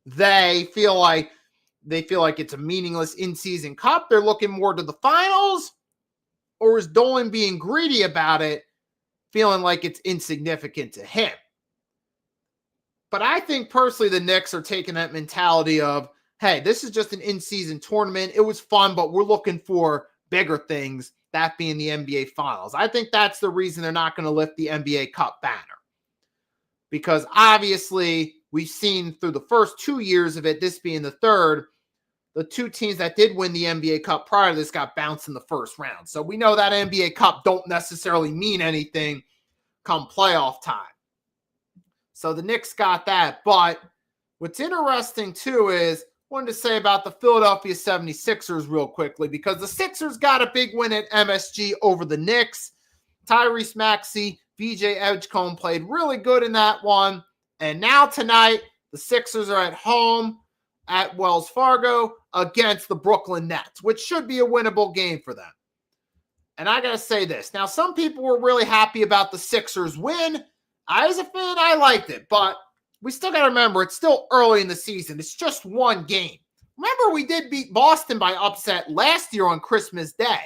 they feel like it's a meaningless in-season cup, they're looking more to the finals, or is Dolan being greedy about it, feeling like it's insignificant to him? But I think personally the Knicks are taking that mentality of, hey, this is just an in-season tournament. It was fun, but we're looking for bigger things, that being the NBA Finals. I think that's the reason they're not going to lift the NBA Cup banner. Because obviously, we've seen through the first 2 years of it, this being the third, the two teams that did win the NBA Cup prior to this got bounced in the first round. So we know that NBA Cup don't necessarily mean anything come playoff time. So the Knicks got that. But what's interesting, too, is wanted to say about the Philadelphia 76ers real quickly, because the Sixers got a big win at MSG over the Knicks. Tyrese Maxey, VJ Edgecombe played really good in that one. And now tonight, the Sixers are at home at Wells Fargo against the Brooklyn Nets, which should be a winnable game for them. And I got to say this. Now, some people were really happy about the Sixers win. I, as a fan, I liked it, but we still got to remember, it's still early in the season. It's just one game. Remember, we did beat Boston by upset last year on Christmas Day.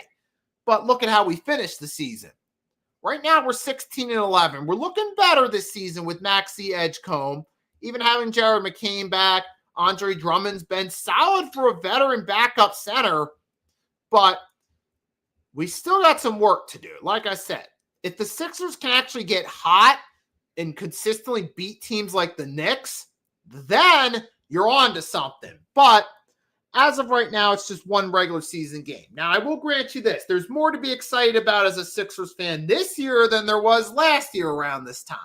But look at how we finished the season. Right now, we're 16-11. We're looking better this season with Maxey Edgecombe. Even having Jared McCain back. Andre Drummond's been solid for a veteran backup center. But we still got some work to do. Like I said, if the Sixers can actually get hot and consistently beat teams like the Knicks, then you're on to something. But as of right now, it's just one regular season game. Now, I will grant you this. There's more to be excited about as a Sixers fan this year than there was last year around this time,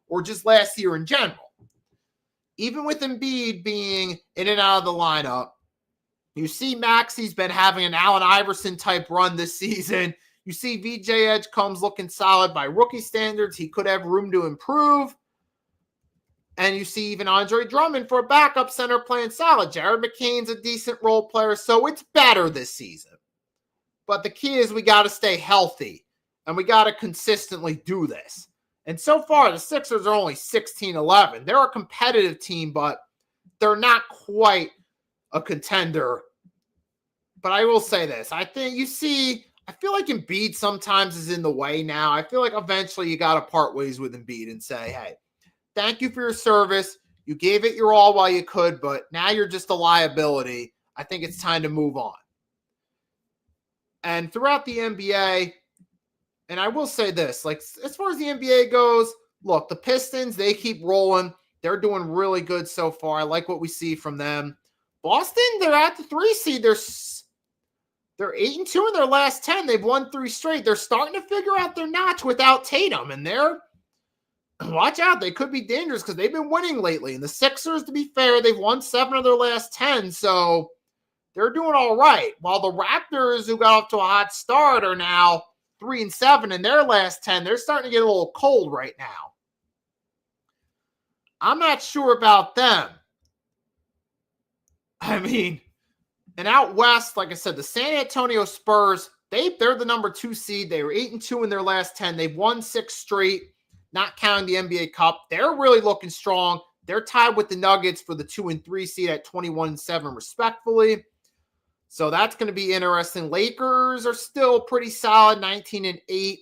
or just last year in general. Even with Embiid being in and out of the lineup, you see Maxey's been having an Allen Iverson-type run this season. You see VJ Edgecombe's looking solid by rookie standards. He could have room to improve. And you see even Andre Drummond for a backup center playing solid. Jared McCain's a decent role player, so it's better this season. But the key is we got to stay healthy, and we got to consistently do this. And so far, the Sixers are only 16-11. They're a competitive team, but they're not quite a contender. But I will say this. I feel like Embiid sometimes is in the way now. I feel like eventually you got to part ways with Embiid and say, hey, thank you for your service. You gave it your all while you could, but now you're just a liability. I think it's time to move on. And throughout the NBA, and I will say this, like as far as the NBA goes, look, the Pistons, they keep rolling. They're doing really good so far. I like what we see from them. Boston, they're at the 3 seed. They're 8-2 in their last 10. They've won 3 straight. They're starting to figure out their notch without Tatum. And watch out, they could be dangerous because they've been winning lately. And the Sixers, to be fair, they've won 7 of their last 10. So they're doing all right. While the Raptors, who got off to a hot start, are now 3-7 in their last 10. They're starting to get a little cold right now. I'm not sure about them. I mean, and out west, like I said, the San Antonio Spurs, they're the number 2 seed. They were 8-2 in their last 10. They've won 6 straight, not counting the NBA Cup. They're really looking strong. They're tied with the Nuggets for the 2 and 3 seed at 21-7 respectfully. So that's going to be interesting. Lakers are still pretty solid, 19-8.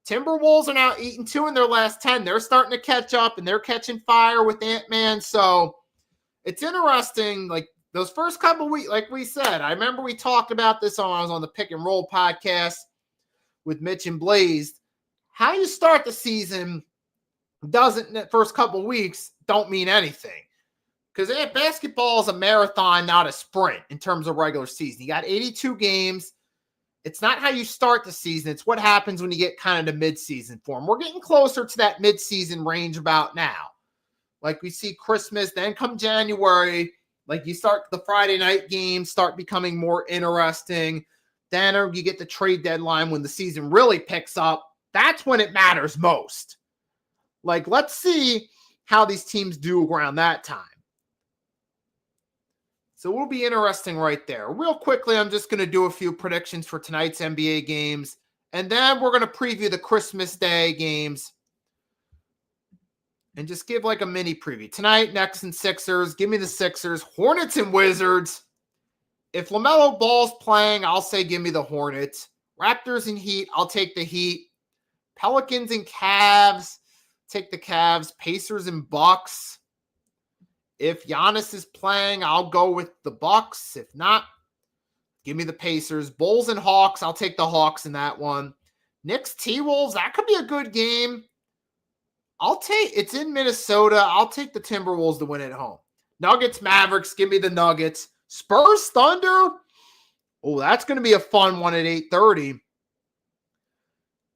Timberwolves are now 8-2 in their last 10. They're starting to catch up, and they're catching fire with Ant-Man. So it's interesting, like those first couple weeks, like we said, I remember we talked about this when I was on the Pick and Roll podcast with Mitch and Blaze. How you start the season first couple weeks don't mean anything. Because basketball is a marathon, not a sprint in terms of regular season. You got 82 games. It's not how you start the season. It's what happens when you get kind of the mid-season form. We're getting closer to that mid-season range about now. Like we see Christmas, then come January, like you start the Friday night games start becoming more interesting. Then you get the trade deadline when the season really picks up. That's when it matters most. Like, let's see how these teams do around that time. So it'll be interesting right there. Real quickly, I'm just going to do a few predictions for tonight's NBA games. And then we're going to preview the Christmas Day games. And just give like a mini preview. Tonight, Knicks and Sixers. Give me the Sixers. Hornets and Wizards. If LaMelo Ball's playing, I'll say give me the Hornets. Raptors and Heat, I'll take the Heat. Pelicans and Cavs, take the Cavs. Pacers and Bucks. If Giannis is playing, I'll go with the Bucks. If not, give me the Pacers. Bulls and Hawks, I'll take the Hawks in that one. Knicks T-Wolves, that could be a good game. It's in Minnesota. I'll take the Timberwolves to win at home. Nuggets, Mavericks, give me the Nuggets. Spurs, Thunder. Oh, that's going to be a fun one at 8:30.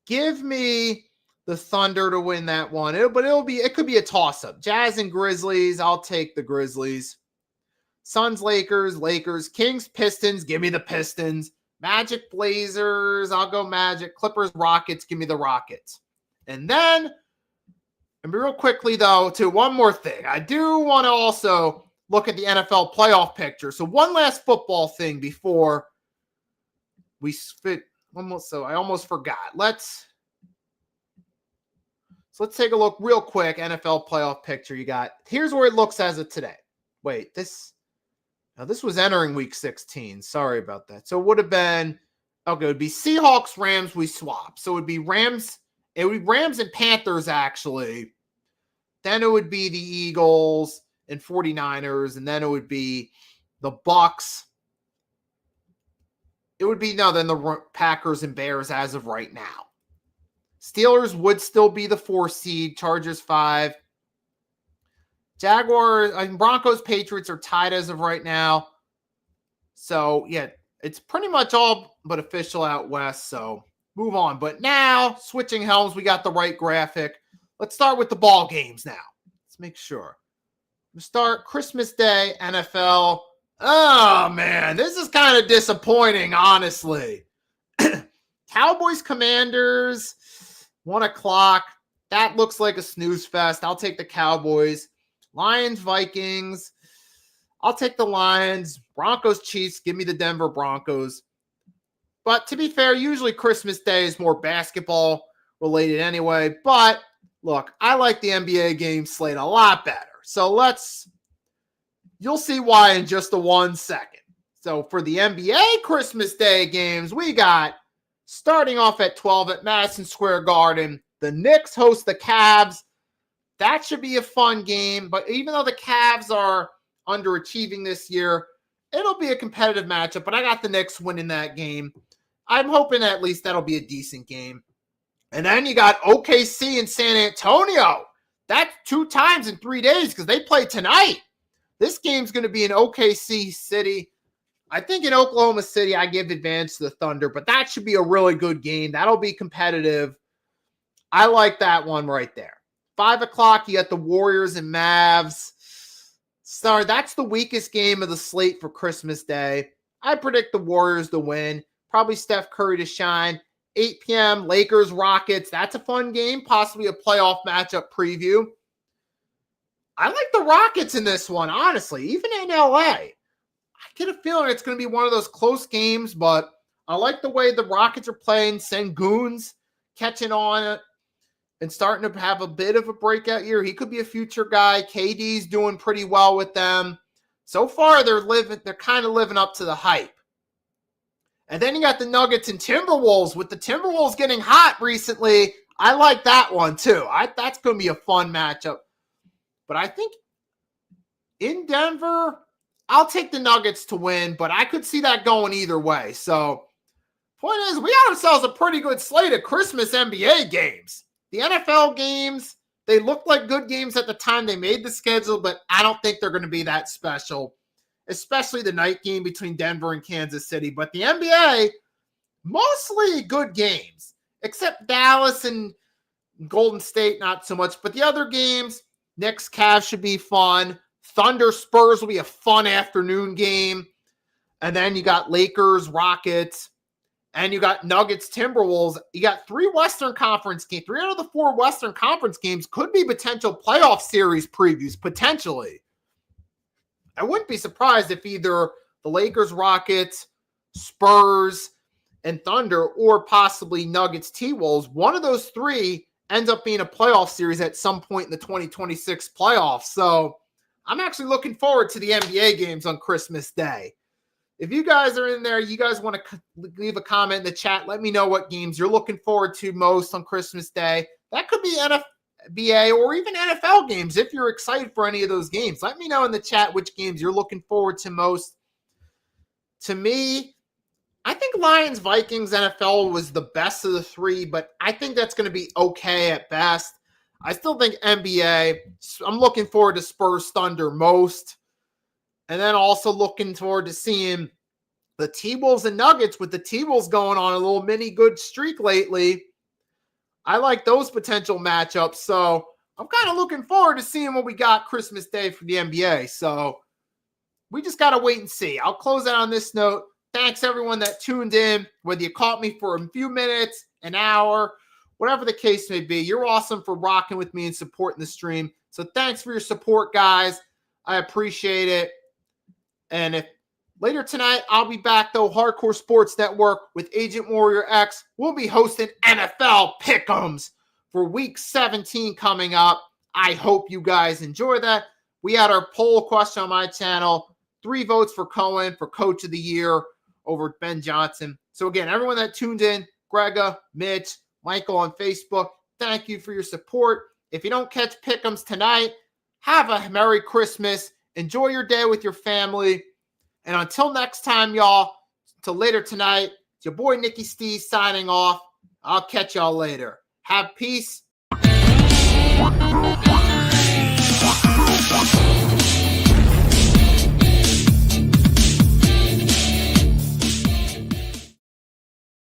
Give me the Thunder to win that one. It could be a toss-up. Jazz and Grizzlies, I'll take the Grizzlies. Suns, Lakers, Kings, Pistons, give me the Pistons. Magic, Blazers, I'll go Magic. Clippers, Rockets, give me the Rockets. And then, and real quickly though, to one more thing. I do want to also look at the NFL playoff picture. So one last football thing before we fit. So I almost forgot. Let's take a look real quick. NFL playoff picture you got. Here's where it looks as of today. Wait, this was entering week 16. Sorry about that. So it would have been, okay, it would be Seahawks, Rams, we swap. So it would be Rams and Panthers actually. Then it would be the Eagles and 49ers, and then it would be the Bucks. It would be then the Packers and Bears as of right now. Steelers would still be the 4 seed. Chargers 5. Jaguars, Broncos, Patriots are tied as of right now. So, yeah, it's pretty much all but official out west. So, move on. But now, switching helms, we got the right graphic. Let's start with the ball games now. Let's make sure. We start Christmas Day, NFL. Oh, man, this is kind of disappointing, honestly. Cowboys, Commanders, 1 o'clock. That looks like a snooze fest. I'll take the Cowboys. Lions, Vikings. I'll take the Lions. Broncos, Chiefs. Give me the Denver Broncos. But to be fair, usually Christmas Day is more basketball related anyway. But look, I like the NBA game slate a lot better. So you'll see why in just a 1 second. So for the NBA Christmas Day games, we got starting off at 12 at Madison Square Garden. The Knicks host the Cavs. That should be a fun game. But even though the Cavs are underachieving this year, it'll be a competitive matchup. But I got the Knicks winning that game. I'm hoping at least that'll be a decent game. And then you got OKC and San Antonio. That's 2 times in 3 days because they play tonight. This game's going to be in OKC City. I think in Oklahoma City, I give advantage to the Thunder, but that should be a really good game. That'll be competitive. I like that one right there. 5 o'clock, you got the Warriors and Mavs. Sorry, that's the weakest game of the slate for Christmas Day. I predict the Warriors to win. Probably Steph Curry to shine. 8 p.m., Lakers, Rockets. That's a fun game. Possibly a playoff matchup preview. I like the Rockets in this one, honestly, even in LA. I get a feeling it's going to be one of those close games, but I like the way the Rockets are playing. Sengun's catching on and starting to have a bit of a breakout year. He could be a future guy. KD's doing pretty well with them. So far, they're kind of living up to the hype. And then you got the Nuggets and Timberwolves. With the Timberwolves getting hot recently, I like that one too. That's going to be a fun matchup. But I think in Denver, I'll take the Nuggets to win, but I could see that going either way. So, point is, we got ourselves a pretty good slate of Christmas NBA games. The NFL games, they looked like good games at the time they made the schedule, but I don't think they're going to be that special, especially the night game between Denver and Kansas City. But the NBA, mostly good games, except Dallas and Golden State, not so much. But the other games, Knicks, Cavs should be fun. Thunder, Spurs will be a fun afternoon game. And then you got Lakers, Rockets, and you got Nuggets, Timberwolves. You got 3 Western Conference games. 3 out of the 4 Western Conference games could be potential playoff series previews, potentially. I wouldn't be surprised if either the Lakers, Rockets, Spurs, and Thunder, or possibly Nuggets, T-Wolves, one of those 3 ends up being a playoff series at some point in the 2026 playoffs. So I'm actually looking forward to the NBA games on Christmas Day. If you guys are in there, you guys want to leave a comment in the chat, let me know what games you're looking forward to most on Christmas Day. That could be NBA or even NFL games if you're excited for any of those games. Let me know in the chat which games you're looking forward to most. To me, I think Lions-Vikings NFL was the best of the 3, but I think that's going to be okay at best. I still think NBA, I'm looking forward to Spurs-Thunder most. And then also looking forward to seeing the T-Wolves and Nuggets, with the T-Wolves going on a little mini good streak lately. I like those potential matchups. So I'm kind of looking forward to seeing what we got Christmas Day for the NBA. So we just got to wait and see. I'll close out on this note. Thanks, everyone that tuned in, whether you caught me for a few minutes, an hour, whatever the case may be. You're awesome for rocking with me and supporting the stream. So thanks for your support, guys. I appreciate it. And if later tonight, I'll be back, though, Hardcore Sports Network with Agent Warrior X. We'll be hosting NFL Pick'ems for Week 17 coming up. I hope you guys enjoy that. We had our poll question on my channel. 3 votes for Cohen for Coach of the Year over Ben Johnson. So, again, everyone that tuned in, Grega, Mitch, Michael on Facebook, thank you for your support. If you don't catch Pick'ems tonight, have a Merry Christmas. Enjoy your day with your family. And until next time, y'all, until later tonight, it's your boy Nicky Steez signing off. I'll catch y'all later. Have peace